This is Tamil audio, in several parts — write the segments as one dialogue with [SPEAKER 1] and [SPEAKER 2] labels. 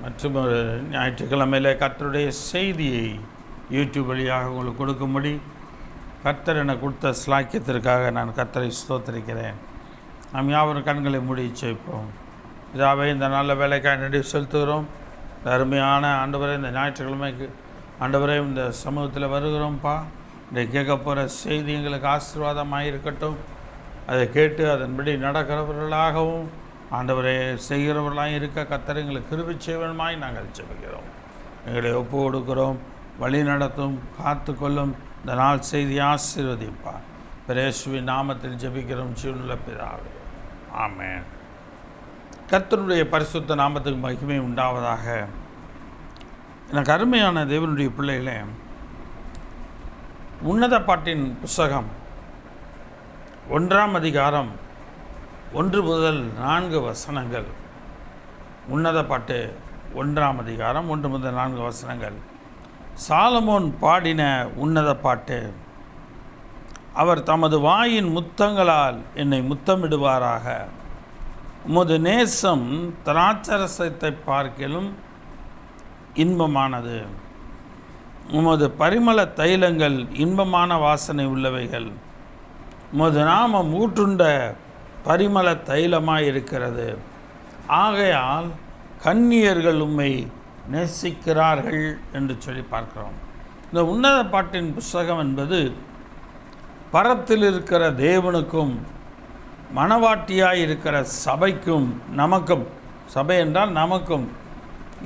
[SPEAKER 1] மற்றும் ஒரு ஞாயிற்றுக்கிழமையில் கர்த்தருடைய செய்தியை யூடியூப் வழியாக உங்களுக்கு கொடுக்கும்படி கர்த்தர் எனக்கு கொடுத்த ஸ்லாக்கியத்திற்காக நான் கர்த்தரை ஸ்தோத்திரிக்கிறேன். நாம் யாவரும் கண்களை மூடி செய்ப்போம். இதாவே இந்த நல்ல வேலைக்காக நன்றி செலுத்துகிறோம். இந்த அருமையான ஆண்டவரே, இந்த ஞாயிற்றுக்கிழமைக்கு ஆண்டவரே இந்த சமூகத்தில் வருகிறோம்ப்பா. இன்றைக்கு கேட்க போகிற செய்தி எங்களுக்கு ஆசீர்வாதமாக இருக்கட்டும். அதை கேட்டு அதன்படி நடக்கிறவர்களாகவும் ஆண்டவரை செய்கிறவர்களாக இருக்க கர்த்தர் எங்களுக்கு கிருபை செய்வனமாய் நாங்கள் ஜெபிக்கிறோம். எங்களை ஒப்பு கொடுக்கிறோம். வழி நடத்தும், காத்து கொள்ளும். இந்த நாள் செய்தி ஆசீர்வதிப்பார். இயேசுவின் நாமத்தில் ஜெபிக்கிறோம் ஜீவனுள்ள பிதாவே, ஆமென். கர்த்தருடைய பரிசுத்த நாமத்துக்கு மகிமை உண்டாவதாக. எனக்கு அருமையான தேவனுடைய பிள்ளைகளே, உன்னத பாட்டின் புஸ்தகம் 1ஆம் அதிகாரம் 1 முதல் 4 வசனங்கள். உன்னத பாட்டு 1ஆம் அதிகாரம் 1 முதல் 4 வசனங்கள். சாலமோன் பாடின உன்னத பாட்டு. அவர் தமது வாயின் முத்தங்களால் என்னை முத்தமிடுவாராக. உமது நேசம் திராட்சரசத்தை பார்க்கிலும் இன்பமானது. உமது பரிமள தைலங்கள் இன்பமான வாசனை உள்ளவைகள். உமது நாமம் ஊற்றுண்ட பரிமள தைலமாய் இருக்கிறது. ஆகையால் கன்னியர்கள் உம்மை நேசிக்கிறார்கள் என்று சொல்லி பார்க்கிறோம். இந்த உன்னத பாட்டின் புஸ்தகம் என்பது பரத்தில் இருக்கிற தேவனுக்கும் மணவாட்டியாய் இருக்கிற சபைக்கும் நமக்கும், சபை என்றால் நமக்கும்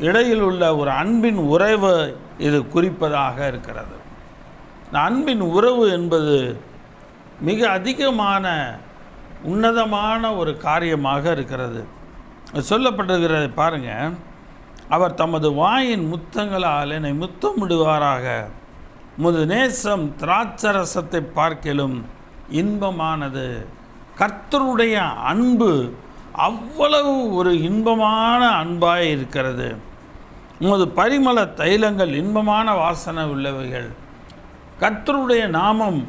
[SPEAKER 1] இடையில் உள்ள ஒரு அன்பின் உறவு இது குறிப்பதாக இருக்கிறது. இந்த அன்பின் உறவு என்பது மிக அதிகமான உன்னதமான ஒரு காரியமாக இருக்கிறது. சொல்லப்பட்டிருக்கிறதை பாருங்கள். அவர் தமது வாயின் முத்தங்களால் என்னை முத்தமிடுவாராக. உமது நேசம் திராட்சரசத்தை பார்க்கிலும் இன்பமானது. கர்த்தருடைய அன்பு அவ்வளவு ஒரு இன்பமான அன்பாய் இருக்கிறது. உமது பரிமள தைலங்கள் இன்பமான வாசனை உள்ளவைகள். கர்த்தருடைய நாமம்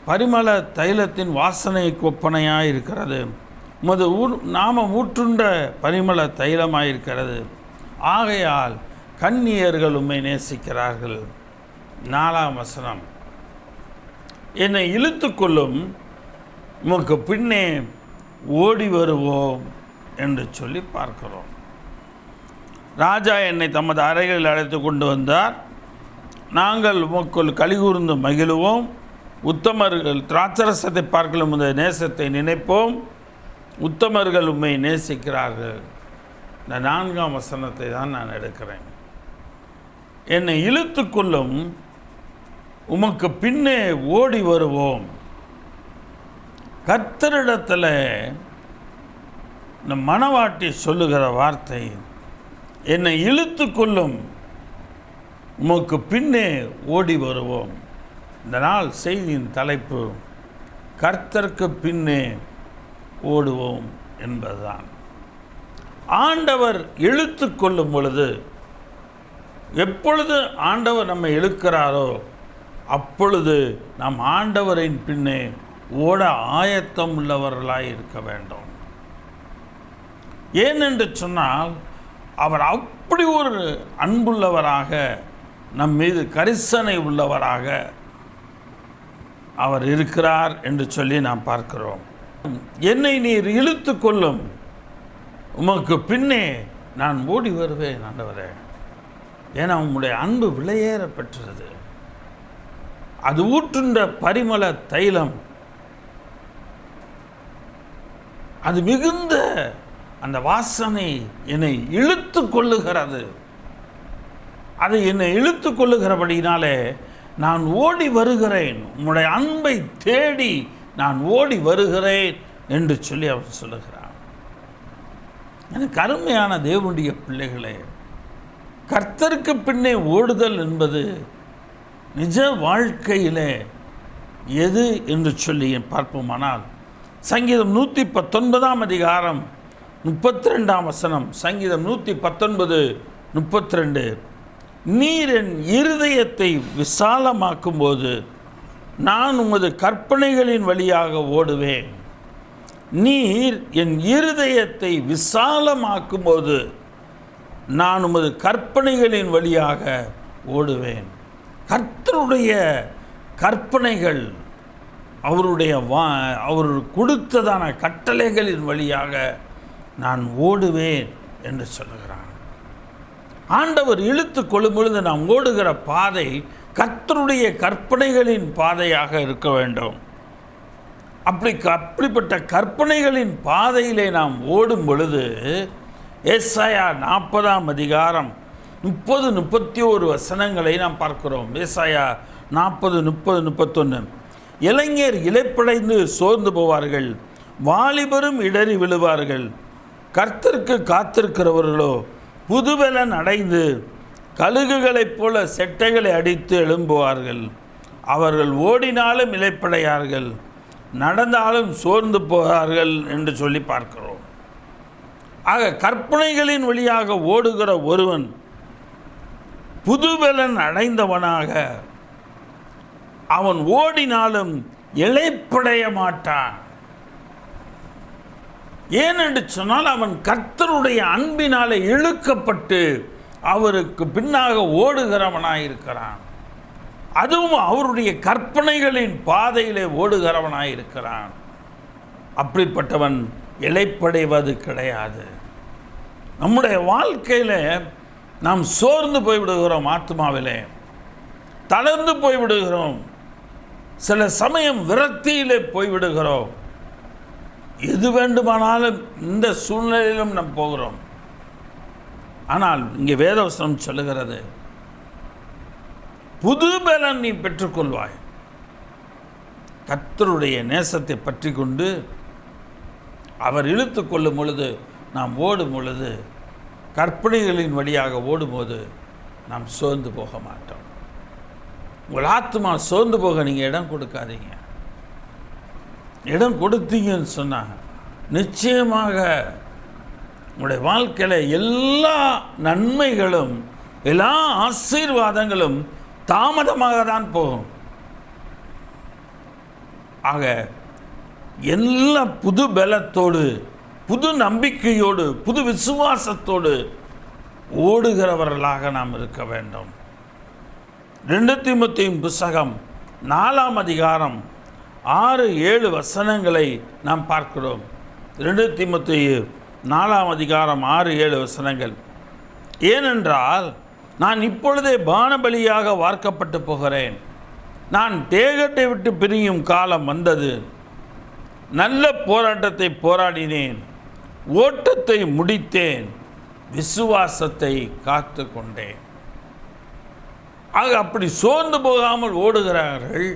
[SPEAKER 1] பரிமள தைலத்தின் வாசனைக்கு ஒப்பனையாக இருக்கிறது. உமது நாமம் ஊற்றுண்ட பரிமள தைலமாக இருக்கிறது. ஆகையால் கன்னியர்கள் உம்மை நேசிக்கிறார்கள். 4ஆம் வசனம். என்னை இழுத்து கொள்ளும், உமக்கு பின்னே ஓடி வருவோம் என்று சொல்லி பார்க்கிறோம். ராஜா என்னை தமது அறைகளில் அழைத்து கொண்டு வந்தார். நாங்கள் உமக்குள் கலிகூர்ந்து மகிழுவோம். உத்தமர்கள் திராட்சரசத்தை பார்க்கலும் இந்த நேசத்தை நினைப்போம். உத்தமர்கள் உம்மை நேசிக்கிறார்கள். இந்த 4ஆம் வசனத்தை தான் நான் எடுக்கிறேன். என்னை இழுத்து கொள்ளும், உமக்கு பின்னே ஓடி வருவோம். கர்த்தரிடத்தில் இந்த மணவாட்டி சொல்லுகிற வார்த்தை, என்னை இழுத்து கொள்ளும், உமக்கு பின்னே ஓடி வருவோம். இந்த நாள் செய்தியின் தலைப்பு கர்த்தருக்கு பின்னே ஓடுவோம் என்பதுதான். ஆண்டவர் இழுத்து கொள்ளும் பொழுது, எப்பொழுது ஆண்டவர் நம்மை இழுக்கிறாரோ அப்பொழுது நாம் ஆண்டவரின் பின்னே ஓட ஆயத்தம் உள்ளவர்களாய் இருக்க வேண்டும். ஏனென்று சொன்னால், அவர் அப்படி ஒரு அன்புள்ளவராக, நம் மீது கரிசனை உள்ளவராக அவர் இருக்கிறார் என்று சொல்லி நாம் பார்க்கிறோம். என்னை நீர் இழுத்து கொள்ளும், உமக்கு பின்னே நான் ஓடி வருவேன் ஆண்டவரே. ஏன்னா உம்முடைய அன்பு விலையேற பெற்றது. அது ஊற்றுண்ட பரிமள தைலம், அது மிகுந்த அந்த வாசனை என்னை இழுத்து கொள்ளுகிறது. அது என்னை இழுத்து கொள்ளுகிறபடினாலே நான் ஓடி வருகிறேன். உம்முடைய அன்பை தேடி நான் ஓடி வருகிறேன் என்று சொல்லி அவர் சொல்லுகிறார். எனக்கு அருமையான தேவனுடைய பிள்ளைகளே, கர்த்தருக்கு பின்னே ஓடுதல் என்பது நிஜ வாழ்க்கையிலே எது என்று சொல்லி பார்ப்போமானால், சங்கீதம் 119ஆம் அதிகாரம் 32ஆம் வசனம். சங்கீதம் 119:32. நீர் என் இருதயத்தை விசாலமாக்கும் போது நான் உமது கற்பனைகளின் வழியாக ஓடுவேன். நீர் என் இருதயத்தை விசாலமாக்கும் போது நான் உமது கற்பனைகளின் வழியாக ஓடுவேன். கர்த்தருடைய கற்பனைகள், அவர் கொடுத்ததான கட்டளைகளின் வழியாக நான் ஓடுவேன் என்று சொல்லுகிறான். ஆண்டவர் இழுத்து கொள்ளும் பொழுது நாம் ஓடுகிற பாதை கர்த்தருடைய கற்பனைகளின் பாதையாக இருக்க வேண்டும். அப்படிப்பட்ட கற்பனைகளின் பாதையிலே நாம் ஓடும் பொழுது ஏசாயா 40ஆம் அதிகாரம் 30-31 வசனங்களை நாம் பார்க்கிறோம். ஏசாயா 40-30-31. இளைஞர் இளைப்படைந்து சோர்ந்து போவார்கள், வாலிபரும் இடறி விழுவார்கள். கர்த்தருக்கு காத்திருக்கிறவர்களோ புதுபலன் அடைந்து கழுகுகளைப் போல செட்டைகளை அடித்து எழும்புவார்கள். அவர்கள் ஓடினாலும் இளைப்படையார்கள், நடந்தாலும் சோர்ந்து போவார்கள் என்று சொல்லி பார்க்கிறோம். ஆக கற்பனைகளின் வழியாக ஓடுகிற ஒருவன் புதுபலன் அடைந்தவனாக அவன் ஓடினாலும் இளைப்படைய மாட்டான். ஏனென்று சொன்னால் அவன் கர்த்தருடைய அன்பினாலே இழுக்கப்பட்டு அவருக்கு பின்னாக ஓடுகிறவனாயிருக்கிறான். அதுவும் அவருடைய கற்பனைகளின் பாதையிலே ஓடுகிறவனாயிருக்கிறான். அப்படிப்பட்டவன் இளைப்படைவது கிடையாது. நம்முடைய வாழ்க்கையில் நாம் சோர்ந்து போய்விடுகிறோம், ஆத்மாவிலே தளர்ந்து போய்விடுகிறோம், சில சமயம் விரக்தியிலே போய்விடுகிறோம். எது வேண்டுமானாலும் இந்த சூழ்நிலையிலும் நாம் போகிறோம். ஆனால் இங்கே வேதவசனம் சொல்லுகிறது, புது பலன் நீ பெற்றுக்கொள்வாய். கர்த்தருடைய நேசத்தை பற்றி கொண்டு அவர் இழுத்து கொள்ளும் பொழுது, நாம் ஓடும் பொழுது, கற்பனைகளின் வழியாக ஓடும்போது நாம் சோர்ந்து போக மாட்டோம். உங்கள் ஆத்மா சோர்ந்து போக நீங்கள் இடம் கொடுக்காதீங்க. இடம் கொடுத்தீங்கன்னு சொன்னால் நிச்சயமாக உங்களுடைய வாழ்க்கையில் எல்லா நன்மைகளும் எல்லா ஆசீர்வாதங்களும் தாமதமாக தான் போகும். ஆக எல்லா புது பலத்தோடு, புது நம்பிக்கையோடு, புது விசுவாசத்தோடு ஓடுகிறவர்களாக நாம் இருக்க வேண்டும். 2 தீமோத்தேயு புத்தகம் 4ஆம் அதிகாரம் 6-7 வசனங்களை நாம் பார்க்கிறோம். 2 தீமோத்தேயு 4ஆம் அதிகாரம் 6-7 வசனங்கள். ஏனென்றால் நான் இப்பொழுதே பானபலியாக வார்க்கப்பட்டு போகிறேன். நான் தேகத்தை விட்டு பிரியும் காலம் வந்தது. நல்ல போராட்டத்தை போராடினேன், ஓட்டத்தை முடித்தேன், விசுவாசத்தை காத்து கொண்டேன். ஆக அப்படி சோர்ந்து போகாமல் ஓடுகிறார்கள்.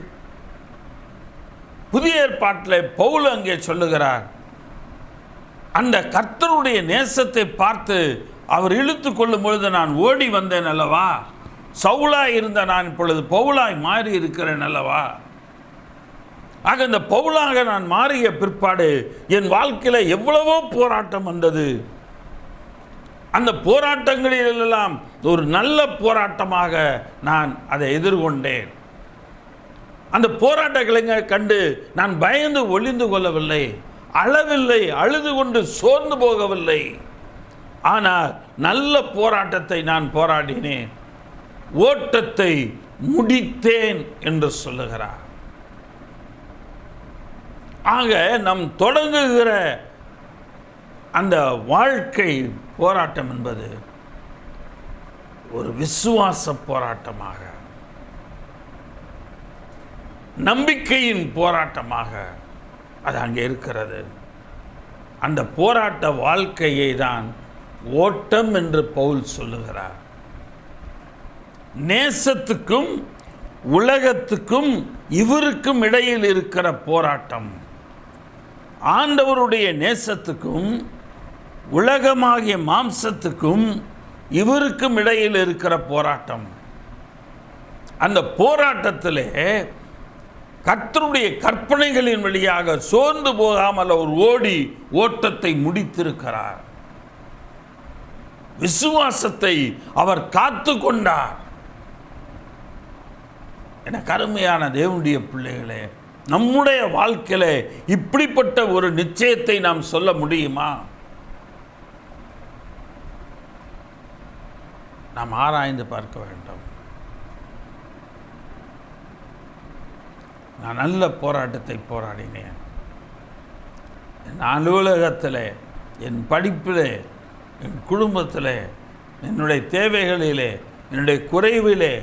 [SPEAKER 1] புதிய ஏற்பாட்டில் பவுல் அங்கே சொல்லுகிறார், அந்த கர்த்தருடைய நேசத்தை பார்த்து அவர் இழுத்து கொள்ளும் பொழுது நான் ஓடி வந்தேன் அல்லவா, சவுலாய் இருந்த நான் இப்பொழுது பவுலாய் மாறி இருக்கிறேன் அல்லவா. ஆக இந்த பவுலாக நான் மாறிய பிற்பாடு என் வாழ்க்கையில் எவ்வளவோ போராட்டம் வந்தது. அந்த போராட்டங்களிலெல்லாம் ஒரு நல்ல போராட்டமாக நான் அதை எதிர்கொண்டேன். அந்த போராட்டங்களை கண்டு நான் பயந்து ஒளிந்து கொள்ளவில்லை, அழவில்லை, அழுது கொண்டு சோர்ந்து போகவில்லை. ஆனால் நல்ல போராட்டத்தை நான் போராடினேன், ஓட்டத்தை முடித்தேன் என்று சொல்லுகிறார். ஆக நம் தொடங்குகிற அந்த வாழ்க்கை போராட்டம் என்பது ஒரு விசுவாச போராட்டமாக, நம்பிக்கையின் போராட்டமாக அது அங்கே இருக்கிறது. அந்த போராட்ட வாழ்க்கையை தான் ஓட்டம் என்று பவுல் சொல்லுகிறார். நேசத்துக்கும் உலகத்துக்கும் இவருக்கும் இடையில் இருக்கிற போராட்டம், ஆண்டவருடைய நேசத்துக்கும் உலகமாகிய மாம்சத்துக்கும் இவருக்கும் இடையில் இருக்கிற போராட்டம். அந்த போராட்டத்திலே கர்த்தருடைய கற்பனைகளின் வழியாக சோர்ந்து போகாமல் அவர் ஓடி ஓட்டத்தை முடித்திருக்கிறார். விசுவாசத்தை அவர் காத்து கொண்டார். என கருமையான தேவனுடைய பிள்ளைகளே, நம்முடைய வாழ்க்கையில இப்படிப்பட்ட ஒரு நிச்சயத்தை நாம் சொல்ல முடியுமா? நாம் ஆராய்ந்து பார்க்க வேண்டும். நான் நல்ல போராட்டத்தை போராடினேன். என் அலுவலகத்தில், என் படிப்பில், என் குடும்பத்தில், என்னுடைய தேவைகளிலே, என்னுடைய குறைவிலே,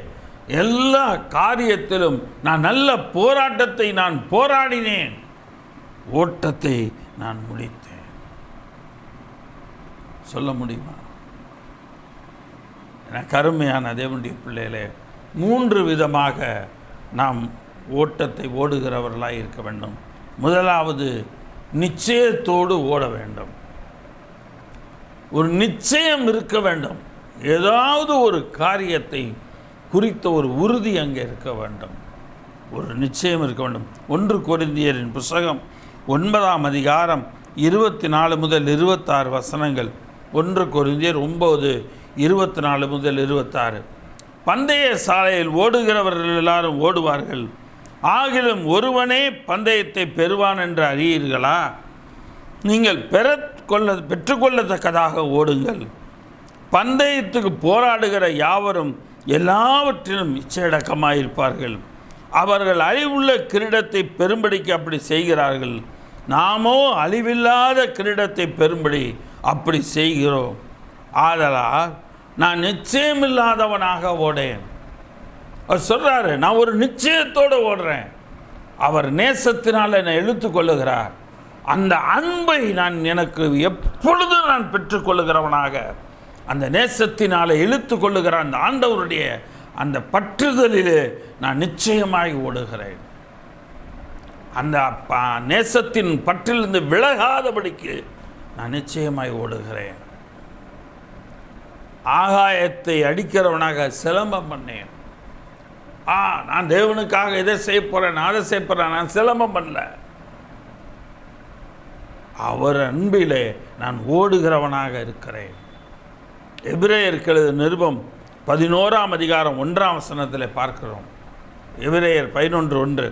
[SPEAKER 1] எல்லா காரியத்திலும் நான் நல்ல போராட்டத்தை நான் போராடினேன். ஓட்டத்தை நான் முடித்தேன். சொல்ல முடியுமா? எனக்கு அருமையான தேவனுடைய பிள்ளைகளே, 3 விதமாக நாம் ஓட்டத்தை ஓடுகிறவர்களாக இருக்க வேண்டும். முதலாவது, நிச்சயத்தோடு ஓட வேண்டும். ஒரு நிச்சயம் இருக்க வேண்டும். ஏதாவது ஒரு காரியத்தை குறித்த ஒரு உறுதி அங்கே இருக்க வேண்டும். ஒரு நிச்சயம் இருக்க வேண்டும். 1 கொரிந்தியரின் புஸ்தகம் 9ஆம் அதிகாரம் 24 முதல் 26 வசனங்கள். 1 கொரிந்தியர் 9, 24 முதல் 26. பந்தய சாலையில் ஓடுகிறவர்கள் எல்லாரும் ஓடுவார்கள், ஆகிலும் ஒருவனே பந்தயத்தை பெறுவான் என்று அறியீர்களா? நீங்கள் பெற்றுக்கொள்ளத்தக்கதாக ஓடுங்கள். பந்தயத்துக்கு போராடுகிற யாவரும் எல்லாவற்றிலும் இச்சையடக்கமாயிருப்பார்கள். அவர்கள் அழிவுள்ள கிரீடத்தை பெறும்படிக்கு அப்படி செய்கிறார்கள். நாமோ அழிவில்லாத கிரீடத்தை பெறும்படி அப்படி செய்கிறோம். ஆதலால் நான் நிச்சயமில்லாதவனாக ஓடேன். அவர் சொல்கிறாரு, நான் ஒரு நிச்சயத்தோடு ஓடுறேன். அவர் நேசத்தினால் என்னை இழுத்து கொள்ளுகிறார். அந்த அன்பை எனக்கு எப்பொழுதும் நான் பெற்றுக்கொள்ளுகிறவனாக, அந்த நேசத்தினால் இழுத்து கொள்ளுகிற அந்த ஆண்டவருடைய அந்த பற்றுதலிலே நான் நிச்சயமாய் ஓடுகிறேன். அந்த நேசத்தின் பற்றிலிருந்து விலகாதபடிக்கு நான் நிச்சயமாய் ஓடுகிறேன். ஆகாயத்தை அடிக்கிறவனாக சிலம்பம் பண்ணேன். நான் தேவனுக்காக இதை செய்ய போகிறேன், நான் அதை செய்ய போகிறேன், நான் சிலம்பம் பண்ணல. அவர் அன்பிலே நான் ஓடுகிறவனாக இருக்கிறேன். எபிரேயர் நிருபம் 11ஆம் அதிகாரம் 1ஆம் வசனத்தில் பார்க்கிறோம். எபிரேயர் 11:1.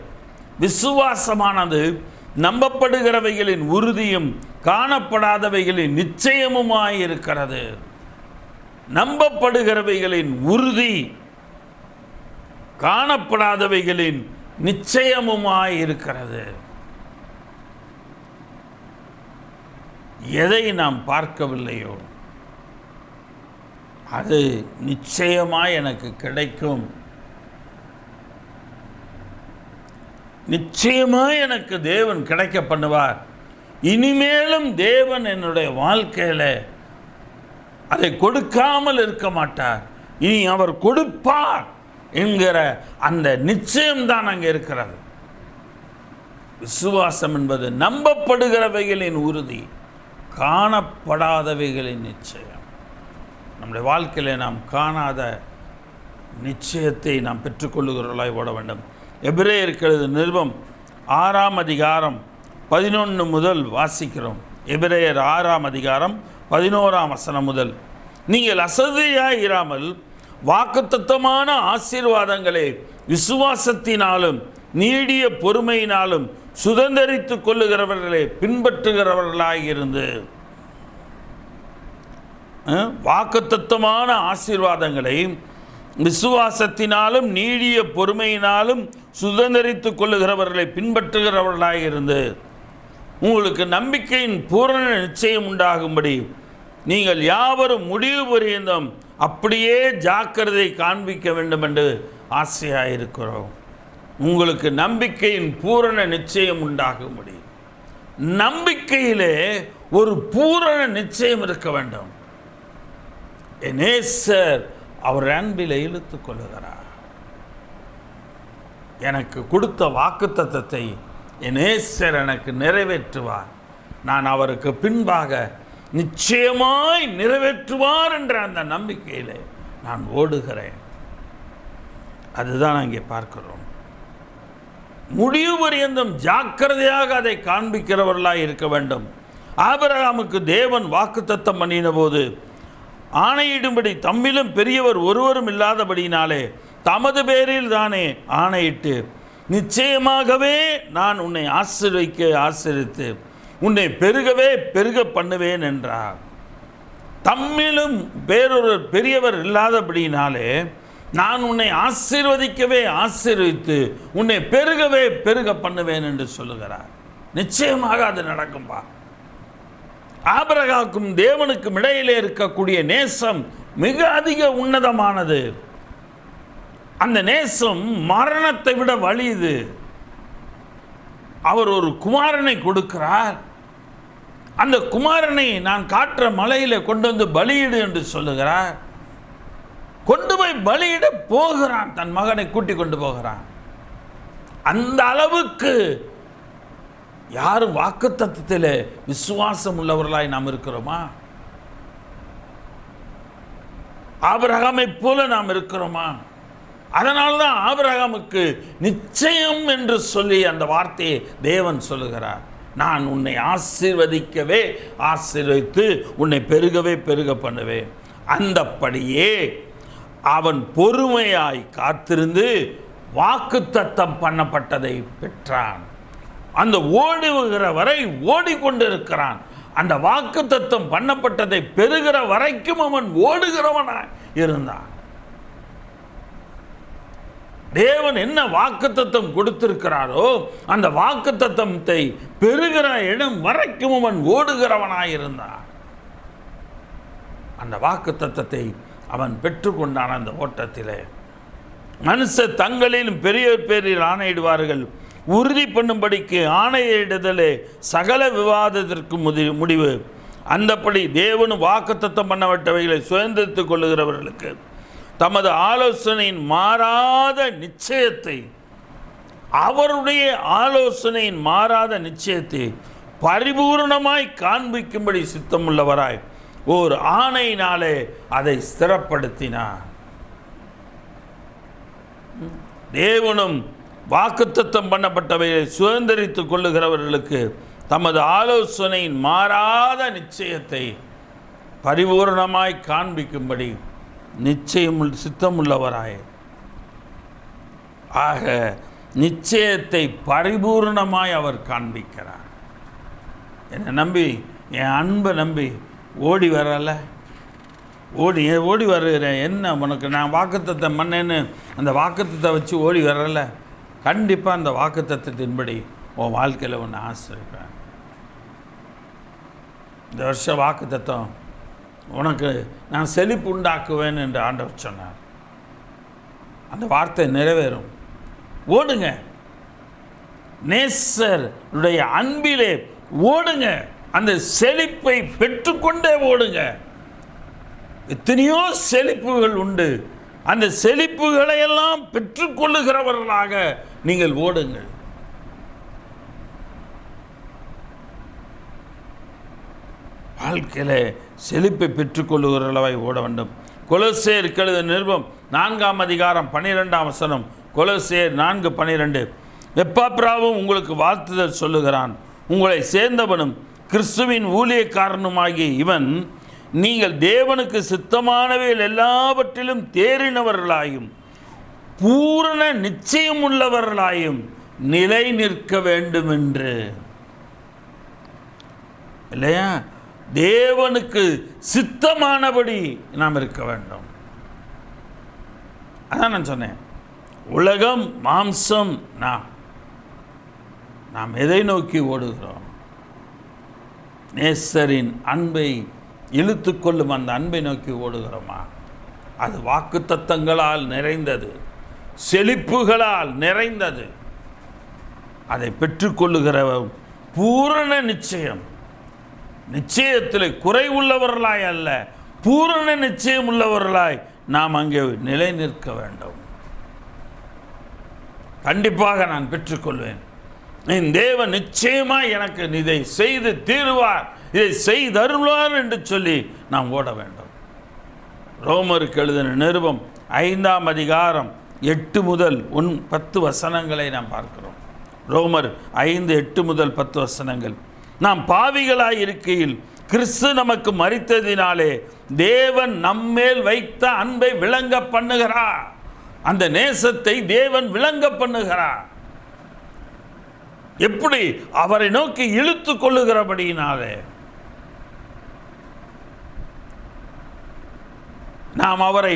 [SPEAKER 1] விசுவாசமானது நம்பப்படுகிறவைகளின் உறுதியும் காணப்படாதவைகளின் நிச்சயமுமாயிருக்கிறது. நம்பப்படுகிறவைகளின் உறுதி, காணப்படாதவைகளின் நிச்சயமுமாயிருக்கிறது. எதை நாம் பார்க்கவில்லையோ அது நிச்சயமாய் எனக்கு கிடைக்கும். நிச்சயமாய் எனக்கு தேவன் கிடைக்க பண்ணுவார். இனிமேலும் தேவன் என்னுடைய வாழ்க்கையில் அதை கொடுக்காமல் இருக்க மாட்டார். இனி அவர் கொடுப்பார் என்கிற அந்த நிச்சயம்தான் அங்கே இருக்கிறது. விசுவாசம் என்பது நம்பப்படுகிறவைகளின் உறுதி, காணப்படாதவைகளின் நிச்சயம். நம்முடைய வாழ்க்கையில் நாம் காணாத நிச்சயத்தை நாம் பெற்றுக்கொள்ளுகிறவர்களாய் ஓட வேண்டும். எபிரேயர் நிருபம் 6ஆம் அதிகாரம் 11 முதல் வாசிக்கிறோம். எபிரேயர் 6ஆம் அதிகாரம் 11ஆம் வசனம் முதல். நீங்கள் அசதியாய் இராமல் வாக்குத்தத்தமான ஆசீர்வாதங்களை விசுவாசத்தினாலும் நீடிய பொறுமையினாலும் சுதந்தரித்து கொள்ளுகிறவர்களை பின்பற்றுகிறவர்களாயிருந்து, வாக்குத்தத்தமான ஆசீர்வாதங்களை விசுவாசத்தினாலும் நீடிய பொறுமையினாலும் சுதந்தரித்து கொள்ளுகிறவர்களை பின்பற்றுகிறவர்களாயிருந்து உங்களுக்கு நம்பிக்கையின் பூரண நிச்சயம் உண்டாகும்படி நீங்கள் யாவரும் முடிவு பரியந்தம் அப்படியே ஜாக்கிரதை காண்பிக்க வேண்டும் என்று ஆசையாயிருக்கிறோம். உங்களுக்கு நம்பிக்கையின் பூரண நிச்சயம் உண்டாகும்படி. நம்பிக்கையிலே ஒரு பூரண நிச்சயம் இருக்க வேண்டும். என் நேசர் அவர் அன்பில் இழுத்து கொள்ளுகிறார். எனக்கு கொடுத்த வாக்குத்தத்தத்தை என் நேசர் எனக்கு நிறைவேற்றுவார். நான் அவருக்கு பின்பாக நிச்சயமாய் நிறைவேற்றுவார் என்ற அந்த நம்பிக்கையில் நான் ஓடுகிறேன். அதுதான் அங்கே பார்க்கிறோம். முடிவு பரியந்தம் ஜாக்கிரதையாக அதை காண்பிக்கிறவர்களாக இருக்க வேண்டும். ஆபிரகாமுக்கு தேவன் வாக்குத்தத்தம் பண்ணின போது ஆணையிடும்படி தம்மிலும் பெரியவர் ஒருவரும் இல்லாதபடியினாலே தமது பேரில் தானே ஆணையிட்டு, நிச்சயமாகவே நான் உன்னை ஆசீர்வதித்து உன்னை பெருகவே பெருக பண்ணுவேன் என்றார். தம்மிலும் வேறொரு பெரியவர் இல்லாதபடினாலே நான் உன்னை ஆசீர்வதிக்கவே ஆசீர்வதித்து உன்னை பெருகவே பெருக பண்ணுவேன் என்று சொல்லுகிறார். நிச்சயமாக அது நடக்கும்பா. ஆபிரகாமுக்கும் தேவனுக்கும் இடையிலே இருக்கக்கூடிய நேசம் மிக அதிக உன்னதமானது. அந்த நேசம் மரணத்தை விட வலியுது. அவர் ஒரு குமாரனை கொடுக்கிறார். அந்த குமாரனை நான் காட்டுற மலையில கொண்டு வந்து பலியிடு என்று சொல்லுகிறார். கொண்டு போய் பலியிட போகிறான், தன் மகனை கூட்டி கொண்டு போகிறான். அந்த அளவுக்கு யாரும் வாக்குத்தத்தத்தில் விசுவாசம் உள்ளவர்களாய் நாம் இருக்கிறோமா? ஆபிரகாமை போல நாம் இருக்கிறோமா? அதனால்தான் ஆபிரகாமுக்கு நிச்சயம் என்று சொல்லி அந்த வார்த்தையை தேவன் சொல்லுகிறார். நான் உன்னை ஆசீர்வதிக்கவே ஆசீர்வதித்து உன்னை பெருகவே பெருக பண்ணுவேன். அந்தப்படியே அவன் பொறுமையாய் காத்திருந்து வாக்குத்தத்தம் பண்ணப்பட்டதை பெற்றான். அந்த ஓடுகிற வரை ஓடிக்கொண்டிருக்கிறான். அந்த வாக்குத்தத்தம் பண்ணப்பட்டதை பெறுகிற வரைக்கும் அவன் ஓடுகிறவனாய் இருந்தான். தேவன் என்ன வாக்குத்தத்தம் கொடுத்திருக்கிறாரோ அந்த வாக்குத்தத்தத்தை பெறுகிற இடம் வரைக்கும் அவன் ஓடுகிறவனாய் இருந்தான். அந்த வாக்குத்தத்தத்தை அவன் பெற்றுக்கொண்டான். அந்த ஓட்டத்திலே மனுஷர் தங்களிலும் பெரியோர் பேரில் ஆணையிடுவார்கள். உறுதி பண்ணும்படிக்கு ஆணையிடுதலே சகல விவாதத்திற்கு முடிவு. அந்தப்படி தேவனும் வாக்குத்தத்தம் பண்ணப்பட்டவைகளை சுதந்திரித்துக் கொள்ளுகிறவர்களுக்கு தமது ஆலோசனையின் மாறாத நிச்சயத்தை, அவருடைய ஆலோசனையின் மாறாத நிச்சயத்தை பரிபூர்ணமாய் காண்பிக்கும்படி சித்தமுள்ளவராய் ஓர் ஆணையினாலே அதை ஸ்திரப்படுத்தினார். தேவனும் வாக்குத்தத்தம் பண்ணப்பட்டவைகளை சுதந்திரித்துக் கொள்ளுகிறவர்களுக்கு தமது ஆலோசனையின் மாறாத நிச்சயத்தை பரிபூர்ணமாய் காண்பிக்கும்படி நிச்சயம் சித்தமுள்ளவராய், ஆக நிச்சயத்தை பரிபூர்ணமாய் அவர் காண்பிக்கிறார். என்னை நம்பி, என் அன்பை நம்பி ஓடி வரல, ஓடி வருகிறேன். என்ன உனக்கு நான் வாக்குத்தத்தம் பண்ணேன்னு அந்த வாக்குத்தத்தை வச்சு ஓடி வரல. கண்டிப்பாக அந்த வாக்குத்தத்தின்படி உன் வாழ்க்கையில் ஒன்று ஆசிரியப்பேன். இந்த வருஷம் வாக்குத்தத்தம் உனக்கு நான் செழிப்பு உண்டாக்குவேன் என்று ஆண்டவர் சொன்னார். அந்த வார்த்தை நிறைவேறும். ஓடுங்க, நேசருடைய அன்பிலே ஓடுங்க, அந்த செழிப்பை பெற்றுக்கொண்டே ஓடுங்க. எத்தனையோ செழிப்புகள் உண்டு. அந்த செழிப்புகளை எல்லாம் பெற்றுக்கொள்ளுகிறவர்களாக நீங்கள் ஓடுங்கள். வாழ்க்கையில் செழிப்பை பெற்றுக்கொள்ளுகிறவர்களாய் ஓட வேண்டும். கொலோசேயருக்கு எழுதின நிருபம் 4ஆம் அதிகாரம் 12ஆம் வசனம். கொலோசேயர் 4:12. எப்பாப்ராவும் உங்களுக்கு வாழ்த்துதல் சொல்லுகிறான். உங்களை சேர்ந்தவனும் கிறிஸ்துவின் ஊழியக்காரனுமாகிய இவன் நீங்கள் தேவனுக்கு சித்தமானவைகள் எல்லாவற்றிலும் தேறினவர்களாயும் பூரண நிச்சயம் உள்ளவர்களாயும் நிலை நிற்க வேண்டும் என்று. இல்லையா? தேவனுக்கு சித்தமானபடி நாம் இருக்க வேண்டும். அதான் நான் சொன்னேன், உலகம், மாம்சம், நாம் எதை நோக்கி ஓடுகிறோம்? நேசரின் அன்பை இழுத்து கொள்ளும் அந்த அன்பை நோக்கி ஓடுகிறோமா? அது வாக்குத்தத்தங்களால் நிறைந்தது, செழிப்புகளால் நிறைந்தது. அதை பெற்றுக்கொள்ளுகிற பூரண நிச்சயம், நிச்சயத்தில் குறை உள்ளவர்களாய் அல்ல, பூரண நிச்சயம் உள்ளவர்களாய் நாம் அங்கே நிலை நிற்க வேண்டும். கண்டிப்பாக நான் பெற்றுக்கொள்வேன். என் தேவன் நிச்சயமாக எனக்கு இதை செய்து தீருவார், இதை செய்தருள்வார் என்று சொல்லி நாம் ஓட வேண்டும். ரோமருக்கு எழுதின நிருபம் 5ஆம் அதிகாரம் 8 முதல் 10 வசனங்களை நாம் பார்க்கிறோம். ரோமர் 5:8 முதல் 10 வசனங்கள். நாம் பாவிகளாய் இருக்கையில் கிறிஸ்து நமக்கு மரித்ததினாலே தேவன் நம்மேல் வைத்த அன்பை விளங்க பண்ணுகிறார். அந்த நேசத்தை தேவன் விளங்க பண்ணுகிறார். எப்படி? அவரை நோக்கி இழுத்து கொள்ளுகிறபடியினாலே. நாம் அவரை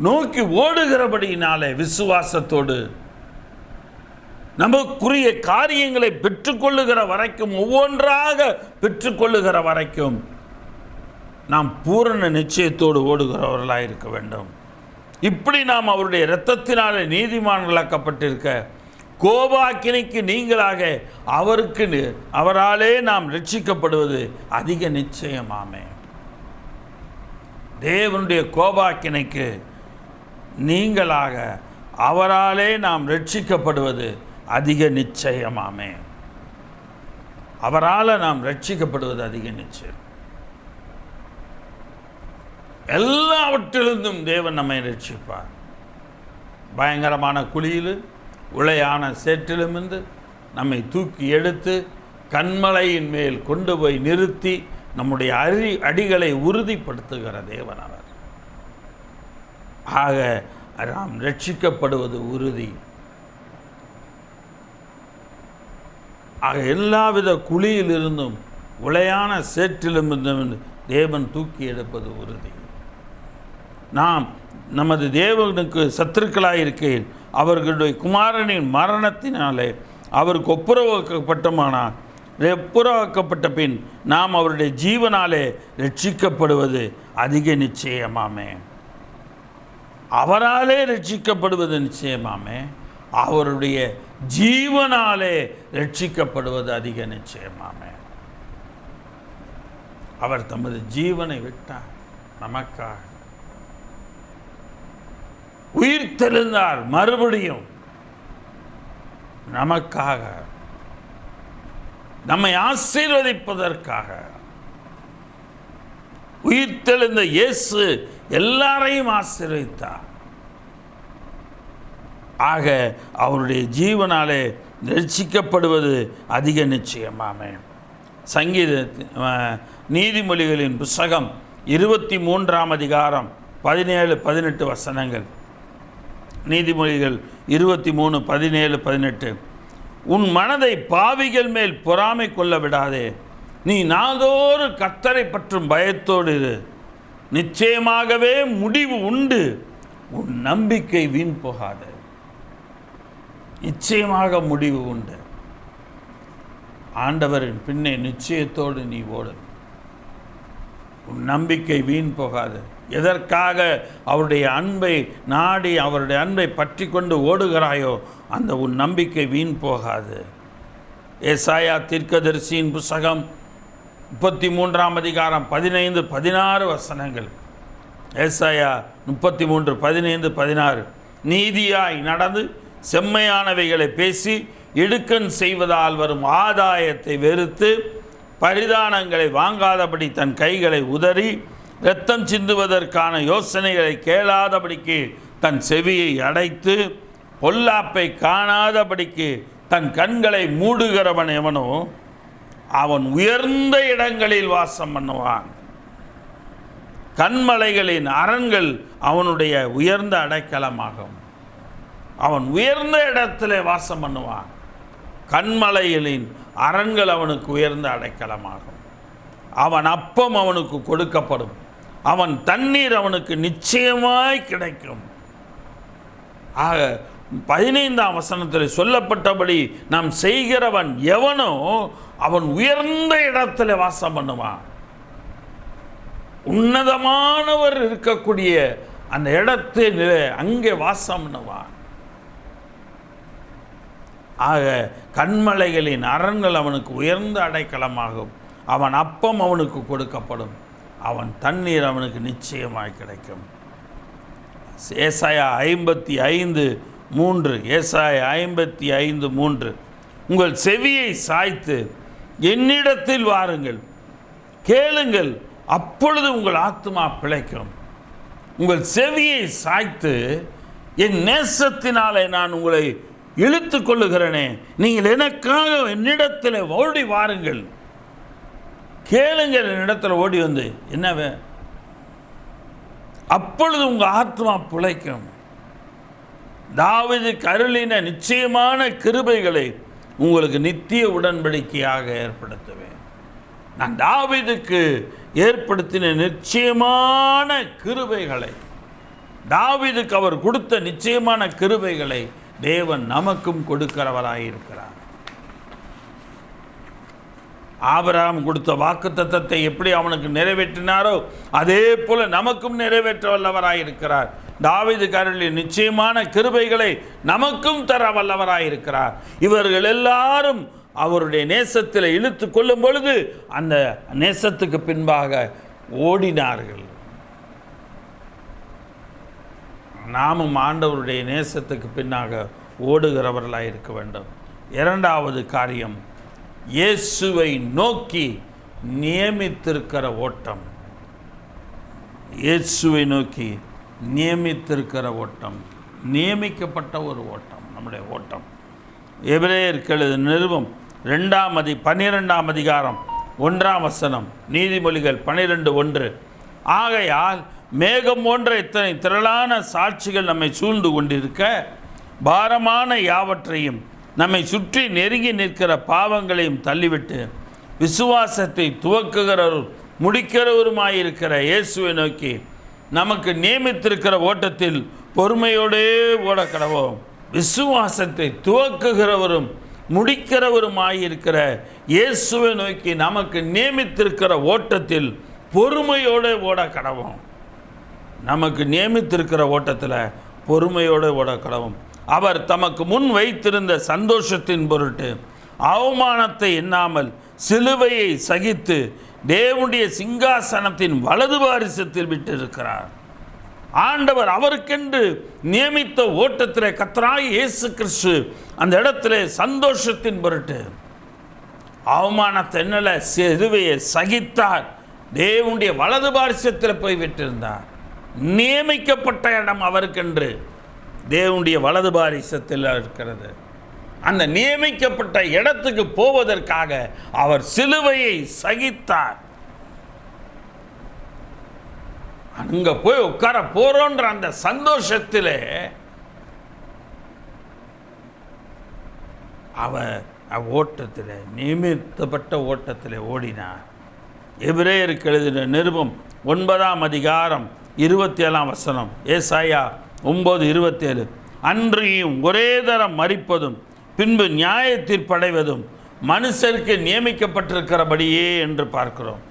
[SPEAKER 1] நோக்கி ஓடுகிறபடியினாலே விசுவாசத்தோடு நமக்குரிய காரியங்களை பெற்றுக்கொள்ளுகிற வரைக்கும், ஒவ்வொன்றாக பெற்றுக்கொள்ளுகிற வரைக்கும் நாம் பூரண நிச்சயத்தோடு ஓடுகிறவர்களாக இருக்க வேண்டும். இப்படி நாம் அவருடைய இரத்தத்தினாலே நீதிமான்களாக்கப்பட்டிருக்க கோபாக்கினைக்கு நீங்களாக அவராலே நாம் ரட்சிக்கப்படுவது அதிக நிச்சயமாமே. தேவனுடைய கோபாக்கினைக்கு நீங்களாக அவராலே நாம் ரட்சிக்கப்படுவது அதிக நிச்சயமாமே. அவரால் நாம் ரட்சிக்கப்படுவது அதிக நிச்சயம். எல்லாவற்றிலிருந்தும் தேவன் நம்மை ரட்சிப்பார். பயங்கரமான குழியில் உளையான சேற்றிலுமிருந்து நம்மை தூக்கி எடுத்து கன்மலையின் மேல் கொண்டு போய் நிறுத்தி நம்முடைய அடிகளை உறுதிப்படுத்துகிற தேவன் அவர். ஆக நாம் ரட்சிக்கப்படுவது உறுதி. ஆக எல்லாவித குழியிலிருந்தும் உளையான சேற்றிலிருந்தும் தேவன் தூக்கி எடுப்பது உறுதி. நாம் நமது தேவனுக்கு சத்துருக்களாயிருக்கையில் அவர்களுடைய குமாரனின் மரணத்தினாலே அவருக்கு ஒப்புரவாக்கப்பட்ட பின் நாம் அவருடைய ஜீவனாலே ரட்சிக்கப்படுவது அதிக நிச்சயமாமே. அவராலே ரட்சிக்கப்படுவது நிச்சயமாமே. அவருடைய ஜீவனாலே ரட்சிக்கப்படுவது அதிக நிச்சயமாமே. அவர் தமது ஜீவனை விட்டார் நமக்காக. உயிர் தெழுந்தார் மறுபடியும் நமக்காக, நம்மை ஆசீர்வதிப்பதற்காக. உயிர் தெழுந்த இயேசு எல்லாரையும் ஆசீர்வதித்தார். ஆக அவருடைய ஜீவனாலே ரட்சிக்கப்படுவது அதிக நிச்சயமாமே. நீதிமொழிகளின் புஸ்தகம் 23ஆம் அதிகாரம் 17-18 வசனங்கள். நீதிமொழிகள் 23, 17, 18. உன் மனதை பாவிகள் மேல் பொறாமை கொள்ள விடாதே, நீ நாள்தோறு கர்த்தரை பற்றும் பயத்தோடு இரு. நிச்சயமாகவே முடிவு உண்டு, உன் நம்பிக்கை வீண் போகாது. நிச்சயமாக முடிவு உண்டு. ஆண்டவரின் பின்னே நிச்சயத்தோடு நீ ஓடு. உன் நம்பிக்கை வீண் போகாது. எதற்காக அவருடைய அன்பை நாடி அவருடைய அன்பை பற்றி கொண்டு ஓடுகிறாயோ அந்த உன் நம்பிக்கை வீண் போகாது. ஏசாயா தீர்க்கதரிசியின் புஸ்தகம் 33ஆம் அதிகாரம் 15, 16 வசனங்கள். ஏசாயா 33, 15, 16. நீதியாய் நடந்து செம்மையானவைகளை பேசி இடுக்கண் செய்வதால் வரும் ஆதாயத்தை வெறுத்து பரிதானங்களை வாங்காதபடி தன் கைகளை உதறி இரத்தம் சிந்துவதற்கான யோசனைகளை கேளாதபடிக்கு தன் செவியை அடைத்து பொல்லாப்பை காணாதபடிக்கு தன் கண்களை மூடுகிறவன் எவனோ அவன் உயர்ந்த இடங்களில் வாசம் பண்ணுவான். கண்மலைகளின் அரண்கள் அவனுடைய உயர்ந்த அடைக்கலமாகும். அவன் உயர்ந்த இடத்திலே வாசம் பண்ணுவான். கண்மலைகளின் அரண்கள் அவனுக்கு உயர்ந்த அடைக்கலமாகும். அவன் அப்பம் அவனுக்கு கொடுக்கப்படும், அவன் தண்ணீர் அவனுக்கு நிச்சயமாய் கிடைக்கும். ஆக 15ஆம் வசனத்தில் சொல்லப்பட்டபடி நாம் செய்கிறவன் எவனோ அவன் உயர்ந்த இடத்துல வாசம் பண்ணுவான். உன்னதமானவர் இருக்கக்கூடிய அந்த இடத்தில் அங்கே வாசம் பண்ணுவான். ஆக கண்மலைகளின் அரண்கள் அவனுக்கு உயர்ந்த அடைக்கலமாகும். அவன் அப்பம் அவனுக்கு கொடுக்கப்படும், அவன் தண்ணீர் அவனுக்கு நிச்சயமாய் கிடைக்கும். ஏசாயா 55:3. ஏசாயா 55:3. உங்கள் செவியை சாய்த்து என்னிடத்தில் வாருங்கள், கேளுங்கள், அப்பொழுது உங்கள் ஆத்துமா பிழைக்கும். உங்கள் செவியை சாய்த்து என் நேசத்தினாலே நான் உங்களை இழுத்து கொள்ளுகிறேனே, நீங்கள் எனக்காக என்னிடத்தில் ஓடி வாருங்கள், கேளுங்கள், என்னிடத்தில் ஓடி வந்து என்னவே, அப்பொழுது உங்கள் ஆத்மா பிழைக்கும். தாவீதுக்கு அருளின நிச்சயமான கிருபைகளை உங்களுக்கு நித்திய உடன்படிக்கையாக ஏற்படுத்துவேன். நான் தாவீதுக்கு ஏற்படுத்தின நிச்சயமான கிருபைகளை தாவீதுக்கு அவர் கொடுத்த நிச்சயமான கிருபைகளை தேவன் நமக்கும் கொடுக்கிறவராயிருக்கிறார். ஆபிரகாம் கொடுத்த வாக்குத்தத்தத்தை எப்படி அவனுக்கு நிறைவேற்றினாரோ அதே போல நமக்கும் நிறைவேற்ற வல்லவராயிருக்கிறார். தாவீதுக்கு அருளிய நிச்சயமான கிருபைகளை நமக்கும் தர வல்லவராயிருக்கிறார். இவர்கள் எல்லாரும் அவருடைய நேசத்தில் இழுத்து கொள்ளும் பொழுது அந்த நேசத்துக்கு பின்பாக ஓடினார்கள். நாமும் ஆண்டவருடைய நேசத்துக்கு பின்னாக ஓடுகிறவர்களாக இருக்க வேண்டும். இரண்டாவது காரியம், இயேசுவை நோக்கி நியமித்திருக்கிற ஓட்டம். இயேசுவை நோக்கி நியமித்திருக்கிற ஓட்டம், நியமிக்கப்பட்ட ஒரு ஓட்டம் நம்முடைய ஓட்டம். எபிரேயருக்கு எழுதின நிருபம் 12ஆம் அதிகாரம் 1ஆம் வசனம், நீதிமொழிகள் 12:1. ஆகையால் மேகம் போன்ற இத்தனை திரளான சாட்சிகள் நம்மை சூழ்ந்து கொண்டிருக்க, பாரமான யாவற்றையும் நம்மை சுற்றி நெருங்கி நிற்கிற பாவங்களையும் தள்ளிவிட்டு விசுவாசத்தை துவக்குகிறவரும் முடிக்கிறவருமாயிருக்கிற இயேசுவை நோக்கி நமக்கு நியமித்திருக்கிற ஓட்டத்தில் பொறுமையோடே ஓடக்கடவோம். விசுவாசத்தை துவக்குகிறவரும் முடிக்கிறவருமாயிருக்கிற இயேசுவை நோக்கி நமக்கு நியமித்திருக்கிற ஓட்டத்தில் பொறுமையோடு ஓடக்கடவோம். நமக்கு நியமித்திருக்கிற ஓட்டத்தில் பொறுமையோடு ஓடக்கடவோம். அவர் தமக்கு முன் வைத்திருந்த சந்தோஷத்தின் பொருட்டு அவமானத்தை எண்ணாமல் சிலுவையை சகித்து தேவனுடைய சிங்காசனத்தின் வலது பாரிசத்தில் விட்டிருக்கிறார். ஆண்டவர் அவருக்கென்று நியமித்த ஓட்டத்தில் கர்த்தராகிய இயேசு கிறிஸ்து அந்த இடத்துல சந்தோஷத்தின் பொருட்டு அவமானத்தை எண்ணல, சிலுவையை சகித்தார். தேவனுடைய வலது பாரிசத்தில் போய் விட்டிருந்தார். நியமிக்கப்பட்ட இடம் அவருக்கென்று தேவனுடைய வலது பாரிசத்தில் இருக்கிறது. அந்த நியமிக்கப்பட்ட இடத்துக்கு போவதற்காக அவர் சிலுவையை சகித்தார். அங்க போய் உட்கார போறோன்ற அந்த சந்தோஷத்திலே அவர் ஓட்டத்தில், நியமிக்கப்பட்ட ஓட்டத்தில் ஓடினார். எபிரேயருக்கு எழுதின நிருபம் 9ஆம் அதிகாரம் 27ஆம் வசனம், ஏசாயா 9:27. அன்றியும் ஒரே தரம் மரிப்பதும் பின்பு நியாய தீர்ப்படைவதும் மனுஷருக்கு நியமிக்கப்பட்டிருக்கிறபடியே என்று பார்க்கிறோம்.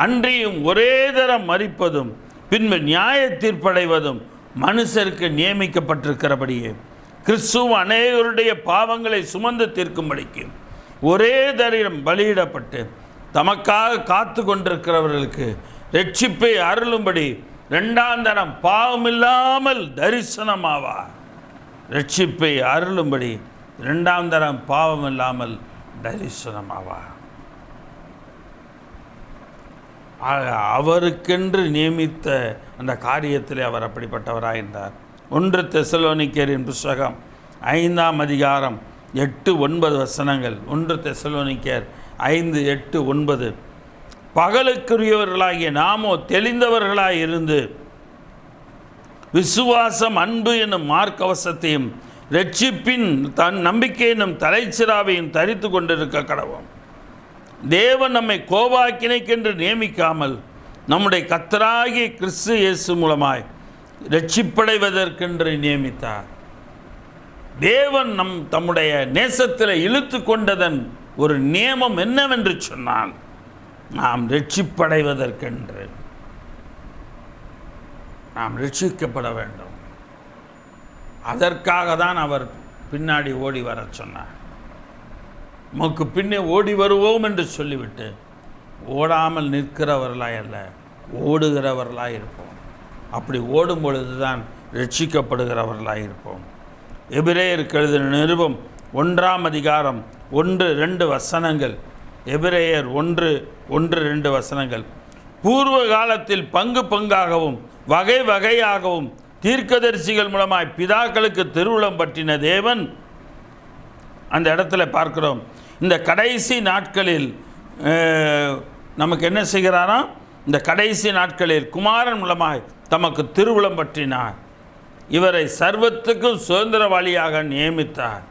[SPEAKER 1] அன்றியும் ஒரே தரம் மரிப்பதும் பின்பு நியாய தீர்ப்படைவதும் மனுஷருக்கு நியமிக்கப்பட்டிருக்கிறபடியே கிறிஸ்து அநேகருடைய பாவங்களை சுமந்து தீர்க்கும்படிக்கு ஒரே தரம் பலியிடப்பட்டு தமக்காக காத்து கொண்டிருக்கிறவர்களுக்கு ரட்சிப்பை அருளும்படி 2ஆம் தரம் பாவமில்லாமல் தரிசனமாவார். ரட்சிப்பை அருளும்படி 2ஆம் தரம் பாவமில்லாமல் தரிசனமாவார். அவருக்கென்று நியமித்த அந்த காரியத்தில் அவர் அப்படிப்பட்டவராயிருந்தார். 1 தெசலோனிக்கேரின் புஸ்தகம் 5ஆம் அதிகாரம் 8-9 வசனங்கள். 1 தெசலோனிக்கேர் 5:8-9. பகலுக்குரியவர்களாகிய நாமோ தெளிந்தவர்களாய் இருந்து விசுவாசம், அன்பு என்னும் மார்க்கவசத்தையும் ரட்சிப்பின் தன் நம்பிக்கை என்னும் தலைச்சிராவையும் தரித்து கொண்டிருக்க கடவோம். தேவன் நம்மை கோபாக்கினைக்கென்று நியமிக்காமல் நம்முடைய கர்த்தராகிய கிறிஸ்து இயேசு மூலமாய் ரட்சிப்படைவதற்கென்று நியமித்தார். தேவன் தம்முடைய நேசத்தில் இழுத்து கொண்டதன் ஒரு நியமம் என்னவென்று சொன்னால், நாம் ரட்சிப்படைவதற்கென்று, நாம் ரட்சிக்கப்பட வேண்டும். அதற்காக தான் அவர் பின்னாடி ஓடி வர சொன்னார். நமக்கு பின்னே ஓடி வருவோம் என்று சொல்லிவிட்டு ஓடாமல் நிற்கிறவர்களாய் அல்ல, ஓடுகிறவர்களாய் இருப்போம். அப்படி ஓடும் பொழுது தான் ரட்சிக்கப்படுகிறவர்களாய் இருப்போம். எபிரேயருக்கு எழுதின நிருபம் 1ஆம் அதிகாரம் 1-2 வசனங்கள். எபிரேயர் 1:1-2 வசனங்கள். பூர்வ காலத்தில் பங்கு பங்காகவும் வகை வகையாகவும் தீர்க்கதரிசிகள் மூலமாய் பிதாக்களுக்கு திருவுளம் பற்றின தேவன், அந்த இடத்துல பார்க்கிறோம், இந்த கடைசி நாட்களில் நமக்கு என்ன செய்கிறாராம்? இந்த கடைசி நாட்களில் குமாரன் மூலமாய் தமக்கு திருவுளம் பற்றினார். இவரை சர்வத்துக்கும் சுதந்திரவாளியாக நியமித்தார்.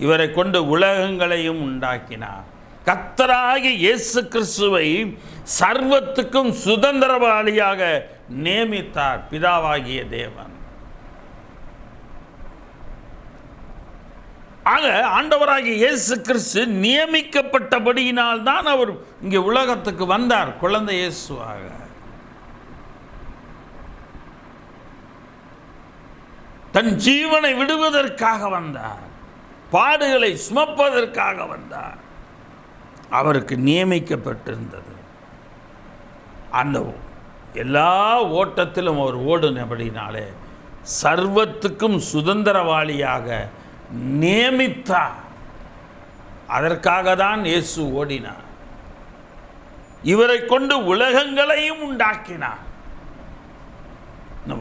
[SPEAKER 1] இவரை கொண்டு உலகங்களையும் உண்டாக்கினார். கர்த்தராகிய இயேசு கிறிஸ்துவை சர்வத்துக்கும் சுதந்திரவாளியாக நியமித்தார் பிதாவாகிய தேவன். ஆக ஆண்டவராகிய இயேசு கிறிஸ்து நியமிக்கப்பட்டபடியினால் தான் அவர் இங்கே உலகத்துக்கு வந்தார், குழந்தை இயேசுவாக. தன் ஜீவனை விடுவதற்காக வந்தார், பாடுகளை சுமப்பதற்காக வந்தார். அவருக்கு நியமிக்கப்பட்டிருந்தது. அந்த எல்லா ஓட்டத்திலும் அவர் ஓடுனபடினாலே சர்வத்துக்கும் சுதந்திரவாளியாக நியமித்தார். அதற்காக தான் இயேசு ஓடினார். இவரை கொண்டு உலகங்களையும் உண்டாக்கினார்.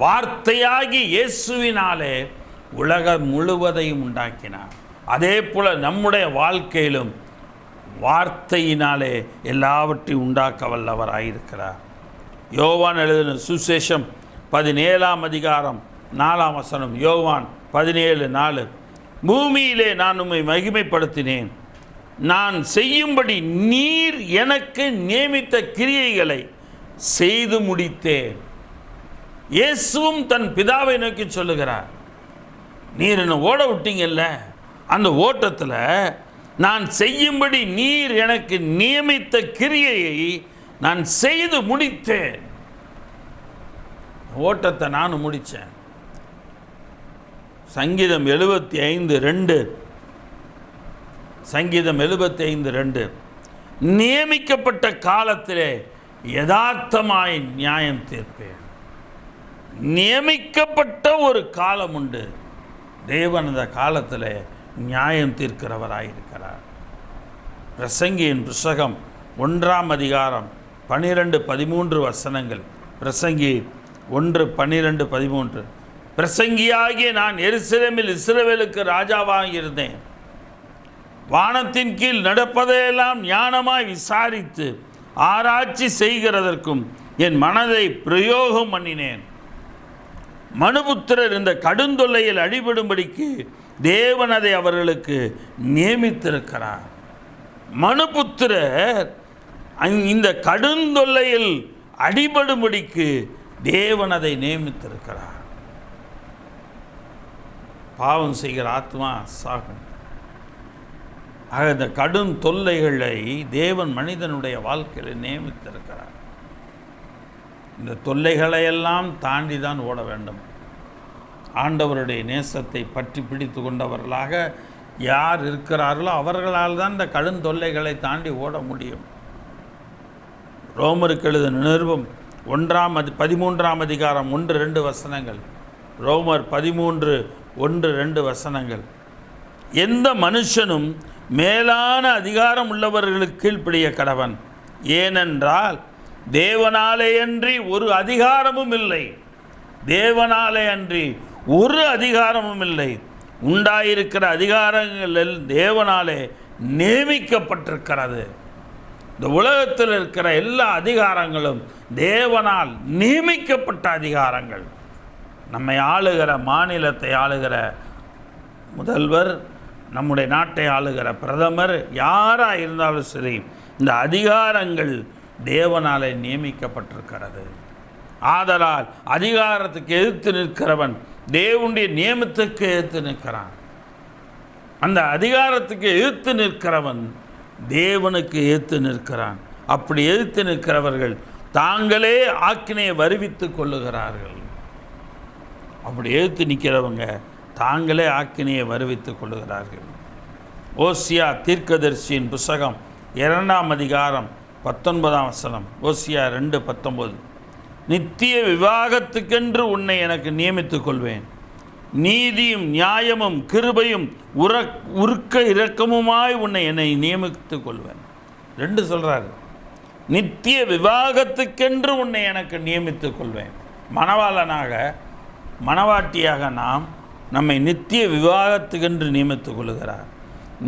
[SPEAKER 1] வார்த்தையாகி இயேசுவினாலே உலகம் முழுவதையும் உண்டாக்கினார். அதே போல நம்முடைய வாழ்க்கையிலும் வார்த்தையினாலே எல்லாவற்றையும் உண்டாக்க வல்லவராயிருக்கிறார். யோவான் எழுதின சுசேஷம் 17ஆம் அதிகாரம் 4ஆம் வசனம். யோவான் 17:4. பூமியிலே நான் உம்மை மகிமைப்படுத்தினேன், நான் செய்யும்படி நீர் எனக்கு நியமித்த கிரியைகளை செய்து முடித்தேன். இயேசுவும் தன் பிதாவை நோக்கி சொல்லுகிறார், நீர் என்ன ஓட விட்டீங்கல்ல, அந்த ஓட்டத்தில் நான் செய்யும்படி நீர் எனக்கு நியமித்த கிரியையை நான் செய்து முடித்தேன். ஓட்டத்தை நான் முடித்தேன். சங்கீதம் 75:2. சங்கீதம் 75:2. நியமிக்கப்பட்ட காலத்திலே யதார்த்தமாய் நியாயம் தீர்ப்பேன். நியமிக்கப்பட்ட ஒரு காலம் உண்டு. தேவன் அந்த காலத்தில் நியாயம் தீர்க்கிறவராயிருக்கிறார். பிரசங்கியின் புஸ்தகம் 1ஆம் அதிகாரம் 12-13 வசனங்கள். பிரசங்கி 1:12-13. பிரசங்கியாகிய நான் எருசலேமில் இஸ்ரவேலுக்கு ராஜாவாக இருந்தேன். வானத்தின் கீழ் நடப்பதையெல்லாம் ஞானமாய் விசாரித்து ஆராய்ச்சி செய்கிறதற்கும் என் மனதை பிரயோகம் பண்ணினேன். மனுபுத்திரர் இந்த கடுந்தொல்லையில் அடிபடும்படிக்கு தேவன் அதை அவர்களுக்கு நியமித்திருக்கிறார். மனுபுத்திரர் இந்த கடுந்தொல்லையில் அடிபடும்படிக்கு தேவன் அதை நியமித்திருக்கிறார். பாவம் செய்கிற ஆத்மா சாகும். ஆக இந்த கடும் தொல்லைகளை தேவன் மனிதனுடைய வாழ்க்கையில் நியமித்திருக்கிறார். இந்த தொல்லைகளையெல்லாம் தாண்டி தான் ஓட வேண்டும். ஆண்டவருடைய நேசத்தை பற்றி பிடித்து கொண்டவர்களாக யார் இருக்கிறார்களோ அவர்களால் தான் இந்த கடும் தொல்லைகளை தாண்டி ஓட முடியும். ரோமருக்கு எழுதின நிருபம் 13ஆம் அதிகாரம் 1-2 வசனங்கள். ரோமர் 13:1-2 வசனங்கள். எந்த மனுஷனும் மேலான அதிகாரம் உள்ளவர்களுக்கு கீழ்ப்படிய கடவன், ஏனென்றால் தேவனாலே அன்றி ஒரு அதிகாரமும் இல்லை. தேவனாலே அன்றி ஒரு அதிகாரமும் இல்லை. உண்டாயிருக்கிற அதிகாரங்களில் தேவனாலே நியமிக்கப்பட்டிருக்கிறது. இந்த உலகத்தில் இருக்கிற எல்லா அதிகாரங்களும் தேவனால் நியமிக்கப்பட்ட அதிகாரங்கள். நம்மை ஆளுகிற மாநிலத்தை ஆளுகிற முதல்வர், நம்முடைய நாட்டை ஆளுகிற பிரதமர், யாராக இருந்தாலும் சரி, இந்த அதிகாரங்கள் தேவனாலே நியமிக்கப்பட்டிருக்கிறது. ஆதலால் அதிகாரத்துக்கு எதிர்த்து நிற்கிறவன் தேவனுடைய நியமத்துக்கு எதிர்த்து நிற்கிறான். அந்த அதிகாரத்துக்கு எதிர்த்து நிற்கிறவன் தேவனுக்கு எதிர்த்து நிற்கிறான். அப்படி எதிர்த்து நிற்கிறவர்கள் தாங்களே ஆக்கினையை வருவித்து கொள்ளுகிறார்கள். அப்படி எதிர்த்து நிற்கிறவங்க தாங்களே ஆக்கினையை வருவித்து கொள்ளுகிறார்கள். ஓசியா தீர்க்கதரிசியின் புஸ்தகம் 2ஆம் அதிகாரம் 19ஆம் வசனம். ஓசியா 2:19. நித்திய விவாகத்துக்கென்று உன்னை எனக்கு நியமித்துக் கொள்வேன், நீதியும் நியாயமும் கிருபையும் உருக்க இரக்கமுமாய் என்னை நியமித்துக் கொள்வேன். 2 சொல்கிறாரு. நித்திய விவாகத்துக்கென்று உன்னை எனக்கு நியமித்துக் கொள்வேன். மணவாளனாக மணவாட்டியாக நம்மை நித்திய விவாகத்துக்கென்று நியமித்துக் கொள்கிறார்.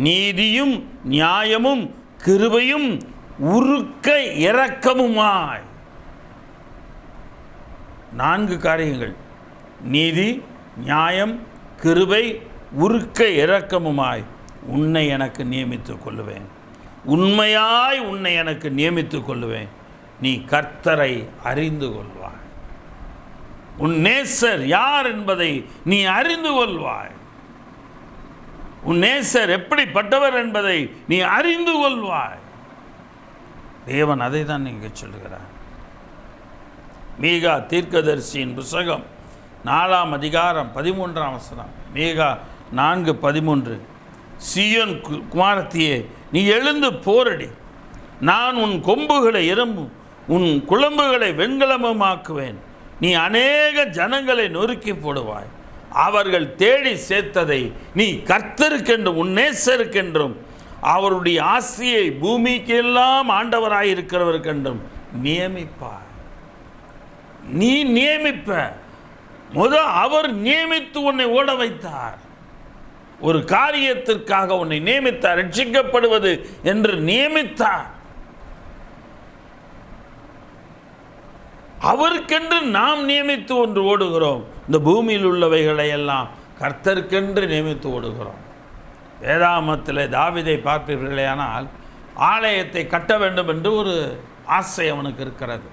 [SPEAKER 1] நீதியும் நியாயமும் கிருபையும் உருக்க இரக்கமுமாய். 4 காரியங்கள். நீதி, நியாயம், கிருபை, உருக்க இரக்கமுமாய் உன்னை எனக்கு நியமித்துக் கொள்ளுவேன். உண்மையாய் உன்னை எனக்கு நியமித்துக் கொள்ளுவேன். நீ கர்த்தரை அறிந்து கொள்வாய். உன் நேசர் யார் என்பதை நீ அறிந்து கொள்வாய். உன் நேசர் எப்படிப்பட்டவர் என்பதை நீ அறிந்து கொள்வாய். தேவன் அதை தான் இங்கே சொல்லுகிறார். மீகா தீர்க்கதரிசியின் புஸ்தகம் 4ஆம் அதிகாரம் 13ஆம் வசனம். மீகா 4:13. சீயோன் குமாரத்தியே, நீ எழுந்து போரடி, நான் உன் கொம்புகளை எறும்பும் உன் குளம்புகளை வெண்கலமுமாக்குவேன். நீ அநேக ஜனங்களை நொறுக்கி போடுவாய். அவர்கள் தேடி சேர்த்ததை நீ கர்த்தருக்கென்றும் உன் நேசருக்கென்றும் அவருடைய ஆசியை பூமிக்கெல்லாம் ஆண்டவராயிருக்கிறவருக்கென்றும் நியமிப்பார். நீ நியமிப்ப. அவர் நியமித்து உன்னை ஓட வைத்தார். ஒரு காரியத்திற்காக உன்னை நியமித்தார். ரட்சிக்கப்படுவது என்று நியமித்தார். அவருக்கென்று நாம் நியமித்து ஒன்று ஓடுகிறோம். இந்த பூமியில் உள்ளவைகளை எல்லாம் கர்த்தருக்கென்று நியமித்து ஓடுகிறோம். வேதாகமத்தில் தாவீதை பார்ப்பீர்களேயானால் ஆலயத்தை கட்ட வேண்டும் என்று ஒரு ஆசை அவனுக்கு இருக்கிறது.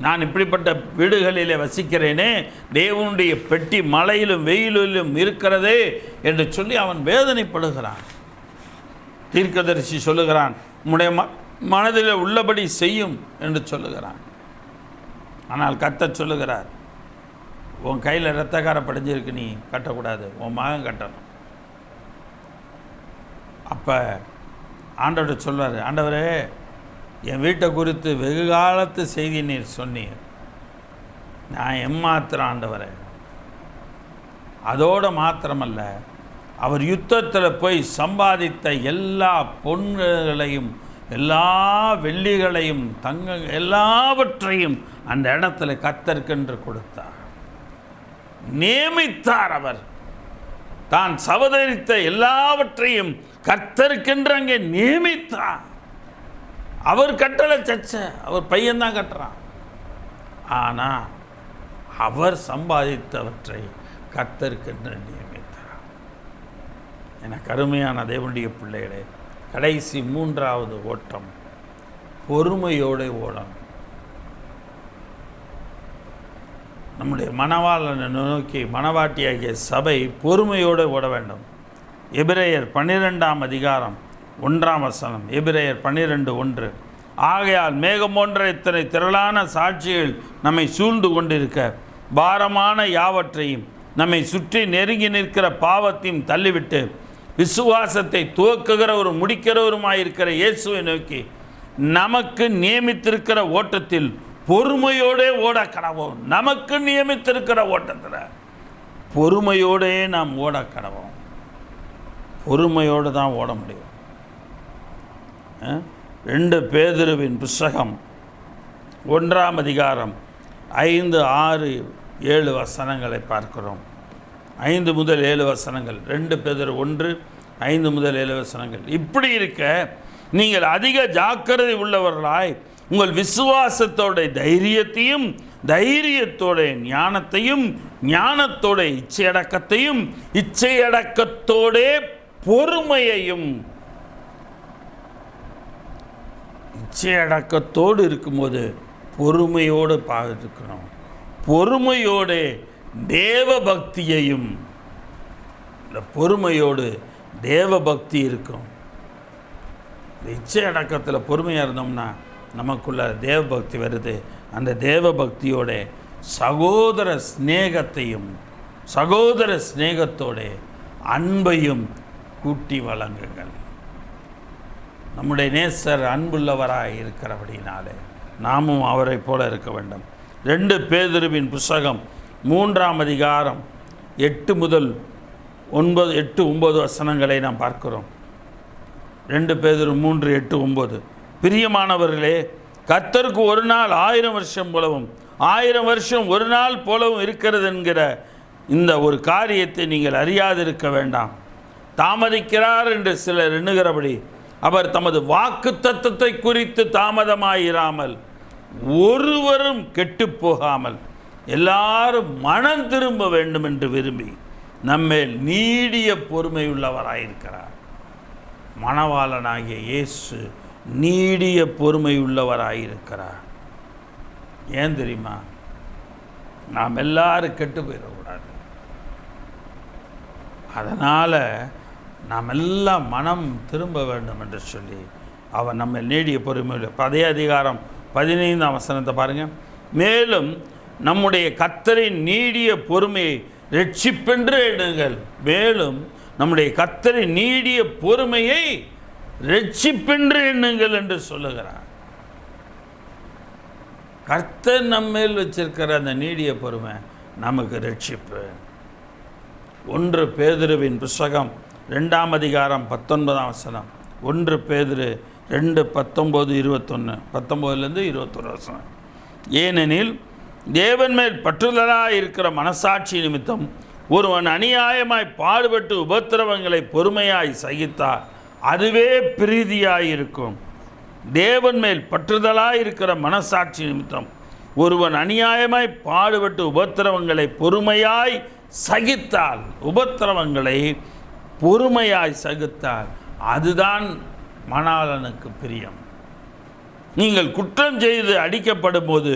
[SPEAKER 1] நான் இப்படிப்பட்ட வீடுகளிலே வசிக்கிறேனே, தேவனுடைய பெட்டி மழையிலும் வெயிலிலும் இருக்கிறதே என்று சொல்லி அவன் வேதனைப்படுகிறான். தீர்க்கதரிசி சொல்லுகிறான், உம்முடைய மனதில் உள்ளபடி செய்யும் என்று சொல்லுகிறான். ஆனால் கர்த்தர் சொல்லுகிறார், உன் கையில் இரத்தக்கார படிஞ்சிருக்கு, நீ கட்டக்கூடாது, உன் மகன் கட்டணும். அப்போ ஆண்டவர் சொல்வார், ஆண்டவரே, என் வீட்டை குறித்து வெகு காலத்து செய்தி நீர் சொன்னீர், நான் ஏமாத்திரம் ஆண்டவரே. அதோடு மாத்திரமல்ல, அவர் யுத்தத்தில் போய் சம்பாதித்த எல்லா பொன்களையும் எல்லா வெள்ளிகளையும் தங்க எல்லாவற்றையும் அந்த இடத்துல கர்த்தருக்கென்று கொடுத்தார், நியமித்தார். அவர் தான் சவதரித்த எல்லாவற்றையும் கர்த்தருக்கென்று அங்கே நியமித்தார். அவர் கட்டளை சச்ச, அவர் பையன்தான் கட்டுறான். ஆனால் அவர் சம்பாதித்தவற்றை கர்த்தருக்கென்று நியமித்தார். எனக்கு அருமையான தேவனுடைய பிள்ளைகளே, கடைசி 3வது ஓட்டம் பொறுமையோடு ஓடணும். நம்முடைய மணவாளனை நோக்கி மணவாட்டியாகிய சபை பொறுமையோடு ஓட வேண்டும். எபிரேயர் 12ஆம் அதிகாரம் 1ஆம் வசனம். எபிரேயர் 12:1. ஆகையால் மேகம் போன்ற இத்தனை திரளான சாட்சிகள் நம்மை சூழ்ந்து கொண்டிருக்க, பாரமான யாவற்றையும் நம்மை சுற்றி நெருங்கி நிற்கிற பாவத்தையும் தள்ளிவிட்டு, விசுவாசத்தை துவக்குகிறவரும் முடிக்கிறவருமாயிருக்கிற இயேசுவை நோக்கி நமக்கு நியமித்திருக்கிற ஓட்டத்தில் பொறுமையோடே ஓட கடவோம். நமக்கு நியமித்திருக்கிற ஓட்டத்தில் பொறுமையோடே நாம் ஓட கடவோம். பொறுமையோடு தான் ஓட முடியும். 2 பேதுருவின் புஸ்தகம் 1ஆம் அதிகாரம் 5, 6, 7 வசனங்களை பார்க்கிறோம். 5 முதல் 7 வசனங்கள். 2 பேதுரு 1, 5 முதல் 7 வசனங்கள். இப்படி இருக்க நீங்கள் அதிக ஜாக்கிரதை உள்ளவர்களாய் உங்கள் விசுவாசத்தோட தைரியத்தையும், தைரியத்தோட ஞானத்தையும், ஞானத்தோட இச்சையடக்கத்தையும், இச்சையடக்கத்தோட பொறுமையையும், இச்சையடக்கத்தோடு இருக்கும்போது பொறுமையோடு பார்த்துக்கணும். பொறுமையோடு தேவ பக்தியையும், இந்த பொறுமையோடு தேவ பக்தி இருக்கும். இச்சை அடக்கத்தில் பொறுமையாக இருந்தோம்னா நமக்குள்ள தேவ பக்தி வருது. அந்த தேவ பக்தியோட சகோதர ஸ்நேகத்தையும், சகோதர ஸ்நேகத்தோட அன்பையும் கூட்டி வழங்குங்கள். நம்முடைய நேசர் அன்புள்ளவராய் இருக்கிறபடினாலே நாமும் அவரை போல இருக்க வேண்டும். 2 பேதுருவின் புஸ்தகம் 3ஆம் அதிகாரம் 8 முதல் 9 வசனங்களை நாம் பார்க்கிறோம். 2 பேதுரு 3, 8, 9. பிரியமானவர்களே, கர்த்தருக்கு ஒரு நாள் 1000 வருஷம் போலவும் 1000 வருஷம் ஒரு நாள் போலவும் இருக்கிறது என்கிற இந்த ஒரு காரியத்தை நீங்கள் அறியாதிருக்க வேண்டாம். தாமதிக்கிறார் என்று சிலர் எண்ணுகிறபடி அவர் தமது வாக்கு தத்தத்தை குறித்து தாமதமாயிராமல் ஒருவரும் கெட்டு போகாமல் எல்லாரும் மனம் திரும்ப வேண்டும் என்று விரும்பி நம்மேல் நீடிய பொறுமையுள்ளவராயிருக்கிறார். மணவாளனாகிய இயேசு நீடிய பொறுமையுள்ளவராயிருக்கிறார். ஏன் தெரியுமா? நாம் எல்லாரும் கெட்டு போயிடக்கூடாது. அதனால் நாம் எல்லாம் மனம் திரும்ப வேண்டும் என்று சொல்லி அவர் நம்ம நீடிய பொறுமையுள்ள. அதே அதிகாரம் 15ஆம் வசனத்தை பாருங்கள். மேலும் நம்முடைய கர்த்தரின் நீடிய பொறுமையை இரட்சிப்பென்று எண்ணுங்கள். மேலும் நம்முடைய கர்த்தரின் நீடிய பொறுமையை இரட்சிப்பென்று எண்ணுங்கள் என்று சொல்லுகிறார். கர்த்தர் நம்மேல் வச்சிருக்கிற அந்த நீடிய பொறுமை நமக்கு ரட்சிப்பு. 1 பேதுருவின் புஸ்தகம் 2ஆம் அதிகாரம் 19ஆம் வசனம். 1 பேதுரு 2:19-21, 19-21 வசனம். ஏனெனில் தேவன் மேல் பற்றுதலாக இருக்கிற மனசாட்சி நிமித்தம் ஒருவன் அநியாயமாய் பாடுபட்டு உபத்திரவங்களை பொறுமையாய் சகித்தார், அதுவே பிரீதியாயிருக்கும். தேவன் மேல் பற்றுதலாக இருக்கிற மனசாட்சி நிமித்தம் ஒருவன் அநியாயமாய் பாடுபட்டு உபத்திரவங்களை பொறுமையாய் சகித்தால், உபத்திரவங்களை பொறுமையாய் சகித்தால் அதுதான் மணாளனுக்கு பிரியம். நீங்கள் குற்றம் செய்து அடிக்கப்படும் போது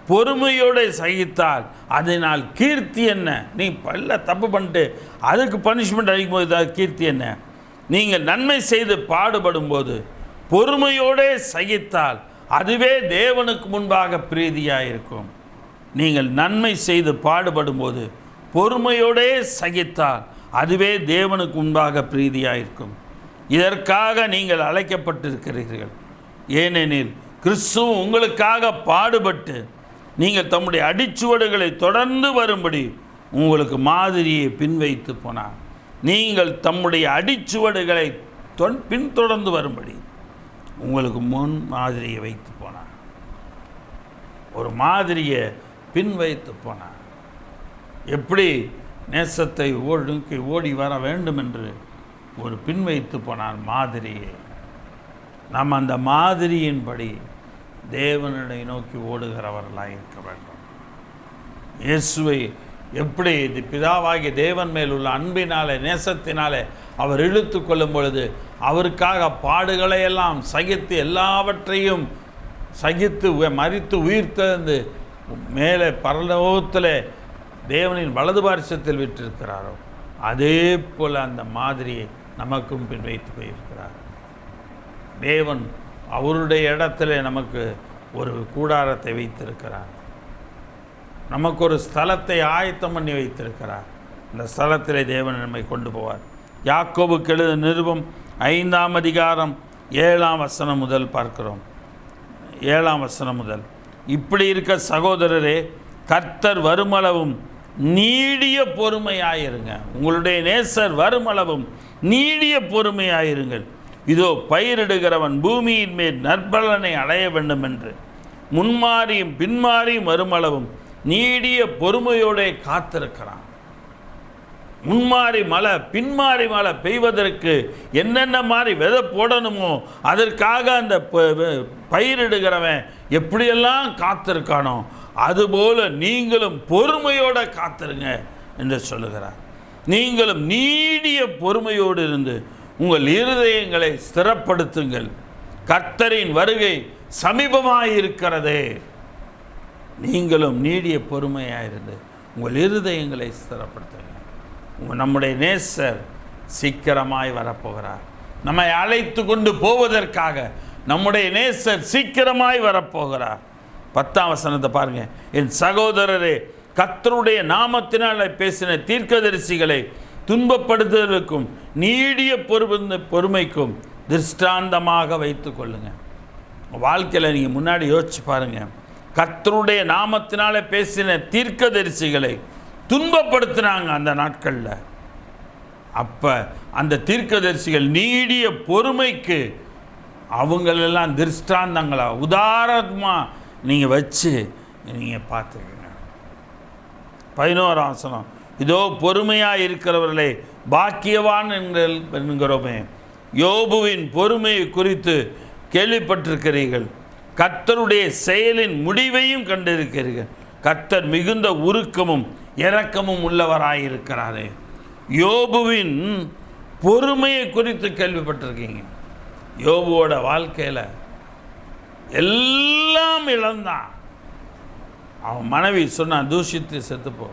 [SPEAKER 1] பொறுமையோடு சகித்தால் அதனால் கீர்த்தி என்ன? நீ பல்ல தப்பு பண்ணிட்டு அதுக்கு பனிஷ்மெண்ட் அடிக்கும் போது கீர்த்தி என்ன? நீங்கள் நன்மை செய்து பாடுபடும் போது பொறுமையோடு சகித்தால் அதுவே தேவனுக்கு முன்பாக பிரீதியாக இருக்கும். நீங்கள் நன்மை செய்து பாடுபடும் போது பொறுமையோடே சகித்தால் அதுவே தேவனுக்கு முன்பாக பிரீதியாக இருக்கும். இதற்காக நீங்கள் அழைக்கப்பட்டிருக்கிறீர்கள். ஏனெனில் கிறிஸ்து உங்களுக்காக பாடுபட்டு நீங்கள் தம்முடைய அடிச்சுவடுகளை தொடர்ந்து வரும்படி உங்களுக்கு மாதிரியை பின்வைத்து போனார். நீங்கள் தம்முடைய அடிச்சுவடுகளை பின்தொடர்ந்து வரும்படி உங்களுக்கு முன் மாதிரியை வைத்து போனார். ஒரு மாதிரியை பின் வைத்து போனார். எப்படி நேசத்தை ஓடி வர வேண்டும் என்று ஒரு பின் வைத்து போனார் மாதிரியை. நாம் அந்த மாதிரியின்படி தேவனை நோக்கி ஓடுகிறவர்களாக இருக்க வேண்டும். இயேசுவை எப்படி பிதாவாகிய தேவன் மேல் உள்ள அன்பினாலே நேசத்தினாலே அவர் இழுத்து கொள்ளும் பொழுது அவருக்காக பாடுகளை எல்லாம் சகித்து எல்லாவற்றையும் சகித்து மரித்து உயிர்த்தெழுந்து மேலே பரலோகத்தில் தேவனின் வலது பாரிசத்தில் விட்டிருக்கிறாரோ அதே போல் அந்த மாதிரியை நமக்கும் பின் வைத்து போயிருக்கிறார். தேவன் அவருடைய இடத்துல நமக்கு ஒரு கூடாரத்தை வைத்திருக்கிறார். நமக்கு ஒரு ஸ்தலத்தை ஆயத்தம் பண்ணி வைத்திருக்கிறார். இந்த ஸ்தலத்திலே தேவன் நம்மை கொண்டு போவார். யாக்கோபுக்கு எழுத நிருபம் 5ஆம் அதிகாரம் 7ஆம் வசனம் முதல் பார்க்கிறோம். 7ஆம் வசனம் முதல், இப்படி இருக்க சகோதரரே, கர்த்தர் வருமளவும் நீடிய பொறுமையாயிருங்க. உங்களுடைய நேசர் வருமளவும் நீடிய பொறுமையாயிருங்கள். இதோ பயிரிடுகிறவன் பூமியின் மேல் நற்பலனை அடைய வேண்டும் என்று முன்மாறியும் பின்மாறியும் வருமளவும் நீடிய பொறுமையோடு காத்திருக்கிறான். முன்மாறி மழை பின்மாறி மழை பெய்வதற்கு என்னென்ன மாதிரி விதை போடணுமோ அதற்காக அந்த பயிரிடுகிறவன் எப்படியெல்லாம் காத்திருக்கானோ அதுபோல நீங்களும் பொறுமையோடு காத்திருங்க என்று சொல்லுகிறார். நீங்களும் நீடிய பொறுமையோடு இருந்து உங்கள் இருதயங்களை ஸ்திரப்படுத்துங்கள். கர்த்தரின் வருகை சமீபமாயிருக்கிறதே. நீங்களும் நீடிய பொறுமையாயிருந்து உங்கள் இருதயங்களை ஸ்திரப்படுத்துங்கள். நம்முடைய நேசர் சீக்கிரமாய் வரப்போகிறார். நம்மை அழைத்து கொண்டு போவதற்காக நம்முடைய நேசர் சீக்கிரமாய் வரப்போகிறார். 10ஆம் வசனத்தை பாருங்க. என் சகோதரரே, கர்த்தருடைய நாமத்தினால் பேசின தீர்க்கதரிசிகளை துன்பப்படுத்துவதற்கும் நீடிய பொறுமைக்கும் திருஷ்டாந்தமாக வைத்து கொள்ளுங்க. வாழ்க்கையில் நீங்கள் முன்னாடி யோசிச்சு பாருங்கள். கர்த்தருடைய நாமத்தினால பேசின தீர்க்கதரிசிகளை துன்பப்படுத்தினாங்க அந்த நாட்களில். அப்போ அந்த தீர்க்கதரிசிகள் நீடிய பொறுமைக்கு அவங்களெல்லாம் திருஷ்டாந்தங்களாக உதாரணமாக நீங்கள் வச்சு நீங்கள் பார்த்துக்கங்க. 11ஆம் வசனம், இதோ பொறுமையாக இருக்கிறவர்களே பாக்கியவான் என்கிறோமே, யோபுவின் பொறுமையை குறித்து கேள்விப்பட்டிருக்கிறீர்கள். கர்த்தருடைய செயலின் முடிவையும் கண்டிருக்கிறீர்கள். கர்த்தர் மிகுந்த உருக்கமும் இரக்கமும் உள்ளவராயிருக்கிறாரே. யோபுவின் பொறுமையை குறித்து கேள்விப்பட்டிருக்கீங்க. யோபுவோட வாழ்க்கையில் எல்லாம் இழந்தான். அவன் மனைவி சொன்னான், தூஷித்து செத்துப்போ.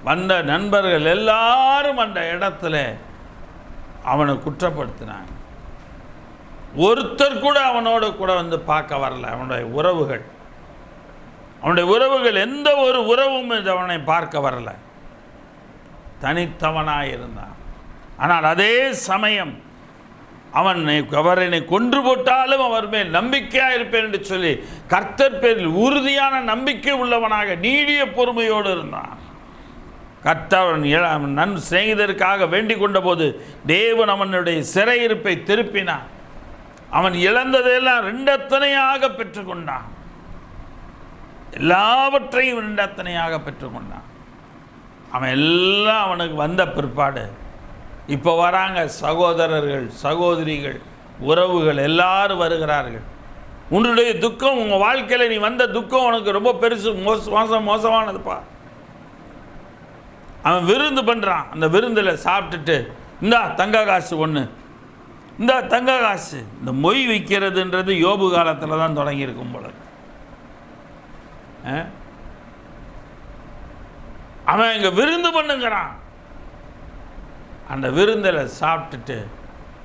[SPEAKER 1] வந்த நண்பர்கள் எல்லாரும் அந்த இடத்துல அவனை குற்றப்படுத்தினாங்க. ஒருத்தர் கூட அவனோட கூட வந்து பார்க்க வரல. அவனுடைய உறவுகள் எந்த ஒரு உறவும் அவனை பார்க்க வரல. தனித்தவனாக இருந்தான். ஆனால் அதே சமயம் அவரை கொன்று போட்டாலும் அவர் மேல் நம்பிக்கையாக இருப்பேன் என்று சொல்லி கர்த்தர் பேரில் உறுதியான நம்பிக்கை உள்ளவனாக நீடிய பொறுமையோடு இருந்தான். கர்த்தர் சிநேகிதருக்காக வேண்டிக் கொண்ட போது தேவன் அவனுடைய சிறையிருப்பை திருப்பினான். அவன் இழந்ததையெல்லாம் ரெண்டத்தனையாக பெற்றுக்கொண்டான். எல்லாவற்றையும் ரெண்டத்தனையாக பெற்றுக்கொண்டான். அவன் எல்லாம் அவனுக்கு வந்த பிற்பாடு இப்போ வராங்க சகோதரர்கள், சகோதரிகள், உறவுகள் எல்லாரும் வருகிறார்கள். உன்னுடைய துக்கம், உங்கள் வாழ்க்கையில் நீ வந்த துக்கம் உனக்கு ரொம்ப பெருசு, மோசமானதுப்பா. அவன் விருந்து பண்ணுறான். அந்த விருந்தில் சாப்பிட்டுட்டு இந்தா தங்க காசு ஒன்று, இந்த தங்க காசு. இந்த மொய் விற்கிறதுன்றது யோபு காலத்தில் தான் தொடங்கியிருக்கும் போல. அவன் இங்கே விருந்து பண்ணுங்கிறான். அந்த விருந்தில் சாப்பிட்டுட்டு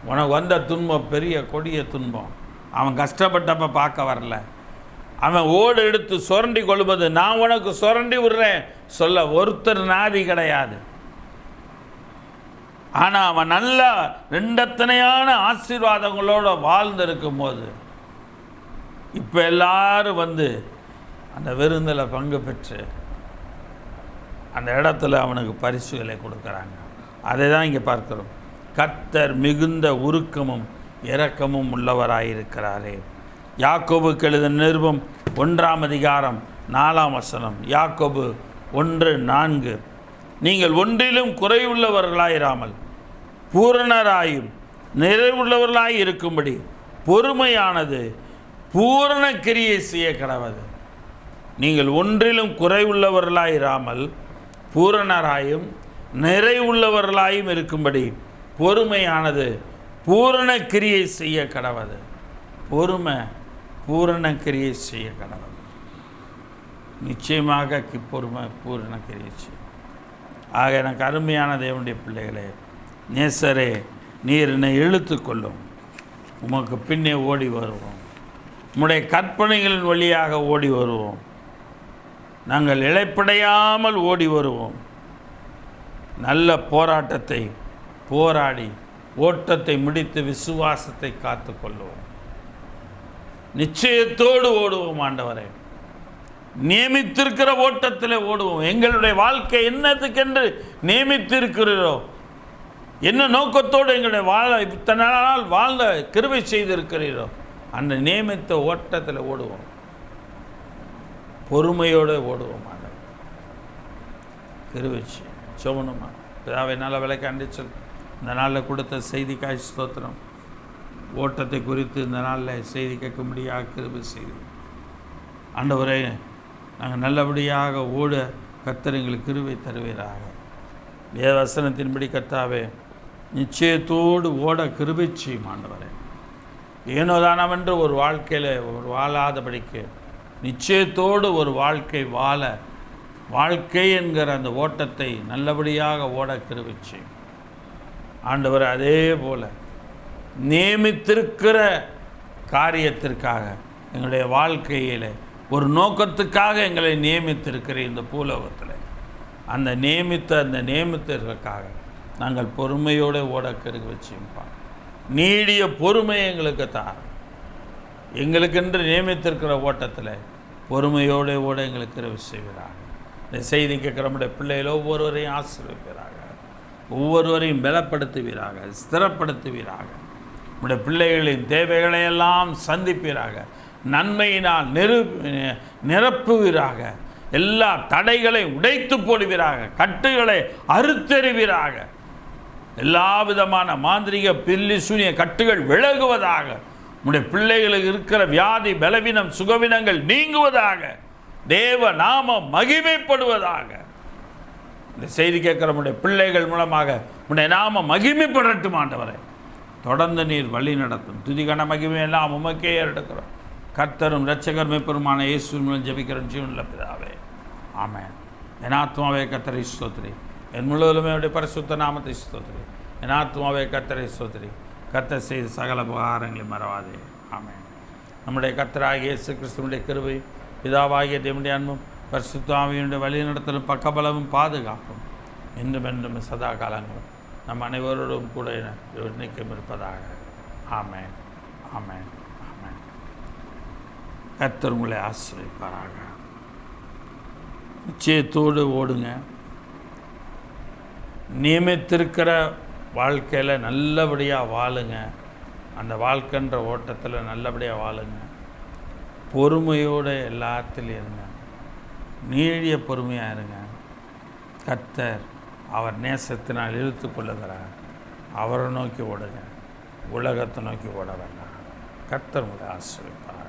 [SPEAKER 1] உனக்கு வந்த துன்பம் பெரிய கொடிய துன்பம். அவன் கஷ்டப்பட்டப்ப பார்க்க வரல. அவன் ஓடு எடுத்து சுரண்டி கொள்வது, நான் உனக்கு சுரண்டி விடுறேன் சொல்ல ஒருத்தர் நாதி கிடையாது. ஆனால் அவன் நல்ல ரெண்டத்தனையான ஆசீர்வாதங்களோடு வாழ்ந்திருக்கும் போது இப்போ எல்லாரும் வந்து அந்த விருந்தில் பங்கு பெற்று அந்த இடத்துல அவனுக்கு பரிசுகளை கொடுக்குறாங்க. அதை தான் இங்கே பார்க்கிறோம். கர்த்தர் மிகுந்த உருக்கமும் இரக்கமும் உள்ளவராயிருக்கிறாரே. யாக்கோபுக்கு எழுதின நிருபம் 1ஆம் அதிகாரம் 4ஆம் வசனம். யாக்கோபு 1:4. நீங்கள் ஒன்றிலும் குறைவுள்ளவர்களாயிராமல் பூரணராயும் நிறைவுள்ளவர்களாய் இருக்கும்படி பொறுமையானது பூரண கிரியை செய்ய கடவது. நீங்கள் ஒன்றிலும் குறைவுள்ளவர்களாயிராமல் பூரணராயும் நிறைவுள்ளவர்களாயும் இருக்கும்படி பொறுமையானது பூரண கிரியை செய்ய கடவது. பொறுமை பூரண கிரியை செய்ய கடவது. நிச்சயமாக பொறுமை பூரண கிரியை செய்யும். ஆக எனக்கு அருமையான தேவனுடைய பிள்ளைகளே, நேசரே, நீர் என்னை இழுத்து கொள்ளும். உமக்கு பின்னே ஓடி வருவோம். உம்முடைய கற்பனைகளின் வழியாக ஓடி வருவோம். நாங்கள் இளைப்படையாமல் ஓடி வருவோம். நல்ல போராட்டத்தை போராடி ஓட்டத்தை முடித்து விசுவாசத்தை காத்து கொள்வோம். நிச்சயத்தோடு ஓடுவோம். ஆண்டவரே, நியமித்திருக்கிற ஓட்டத்தில் ஓடுவோம். எங்களுடைய வாழ்க்கை என்னத்துக்கென்று நியமித்திருக்கிறீரோ, என்ன நோக்கத்தோடு எங்களுடைய இத்தனை நாள் வாழ்ந்த கிருபை செய்திருக்கிறீரோ அந்த நியமித்த ஓட்டத்தில் ஓடுவோம். பொறுமையோடு ஓடுவோம். ஆண்டவர் கிருபை சோமனுமா பிதாவை நல்ல விலைக்கு அண்டிச்சல். இந்த நாளில் கொடுத்த செய்திக்காய் ஸ்தோத்திரம். ஓட்டத்தை குறித்து இந்த நாளில் செய்தி கேட்கும்படியாக கிருபை செய்து ஆண்டவரே, நாங்கள் நல்லபடியாக ஓட கர்த்தர் எங்களுக்கு கிருபை தருவீராக. வேதவசனத்தின்படி கர்த்தாவே, நிச்சயத்தோடு ஓட கிருபை செய்யும் ஆண்டவரே. ஏனோதானவென்று ஒரு வாழ்க்கையில் ஒரு வாழாதபடிக்கு நிச்சயத்தோடு ஒரு வாழ்க்கை என்கிற அந்த ஓட்டத்தை நல்லபடியாக ஓட கிருபை செய்யும் ஆண்டவர். அதே போல் நியமித்திருக்கிற காரியத்திற்காக எங்களுடைய வாழ்க்கையில் ஒரு நோக்கத்துக்காக எங்களை நியமித்திருக்கிற இந்த பூலோகத்தில் அந்த நியமித்திற்காக நாங்கள் பொறுமையோடு ஓட கிருபை செய்யும்பா. நீடிய பொறுமை எங்களுக்கு தார். எங்களுக்கென்று நியமித்திருக்கிற ஓட்டத்தில் பொறுமையோடு ஓட எங்களுக்கு கிருபை செய்வீராக. இந்த செய்தி கேட்குற நம்முடைய பிள்ளைகள் ஒவ்வொருவரையும் ஆசீர்வதிப்பீராக. ஒவ்வொருவரையும் பலப்படுத்துவீராக, ஸ்திரப்படுத்துவீராக. நம்முடைய பிள்ளைகளின் தேவைகளையெல்லாம் சந்திப்பீராக. நன்மையினால் நிரப்புவீராக. எல்லா தடைகளை உடைத்து போடுவீராக. கட்டுகளை அறுத்தெறிவீராக. எல்லா விதமான மாந்திரிக பில்லி சூனிய கட்டுகள் விலகுவதாக. நம்முடைய பிள்ளைகளுக்கு இருக்கிற வியாதி பலவீனம் சுகவீனங்கள் நீங்குவதாக. தேவ நாமம் மகிமைப்படுவதாக. இந்த செய்தி கேட்கிற நம்முடைய பிள்ளைகள் மூலமாக உடைய நாமம் மகிமைப்படட்டும் ஆண்டவரே. தொடர்ந்து நீர் வழி நடத்தும். துதிகன மகிமையெல்லாம் உமக்கே எடுக்கிறோம். கர்த்தரும் இரட்சகர் மீட்பருமான இயேசுவின் மூலம் ஜெபிக்கிறோம் ஜீவனுள்ள பிதாவே, ஆமென். என் ஆத்மாவே கர்த்தரை ஸ்தோத்திரி, என் முழுவதுமே அவருடைய பரிசுத்த நாமத்தை ஸ்தோத்திரி. என் ஆத்மாவே கர்த்தரை ஸ்தோத்திரி. கர்த்தர் செய்த சகல உபகாரங்களை மறவாதே. ஆமென். நம்முடைய கர்த்தராகிய இயேசு கிறிஸ்துவினுடைய கிருபை, பிதாவாகிய தேவனுடைய அன்பும், பரிசுத்த ஆவியினுடைய வழிநடத்தலும், பக்கபலமும், பாதுகாப்பும் என்றும் என்றும் சதா காலங்களும் நம் அனைவரோடும் கூட நிற்கும் இருப்பதாக. ஆமென், ஆமென், ஆமென். கர்த்தர் உங்களை ஆசீர்வதிப்பாராக. நிச்சயத்தோடு ஓடுங்க. நியமித்திருக்கிற வாழ்க்கையில் நல்லபடியாக வாழுங்க. அந்த வாழ்க்கைன்ற ஓட்டத்தில் நல்லபடியாக வாழுங்க. பொறுமையோடு எல்லாத்திலையும் இருங்க. நீடிய பொறுமையாக இருங்க. கர்த்தர் அவர் நேசத்தினால் இழுத்து கொள்ளுகிறார். அவரை நோக்கி ஓடுங்க, உலகத்தை நோக்கி ஓட வேண்டாம். கர்த்தர் உங்களை ஆசீர்வதிப்பார்.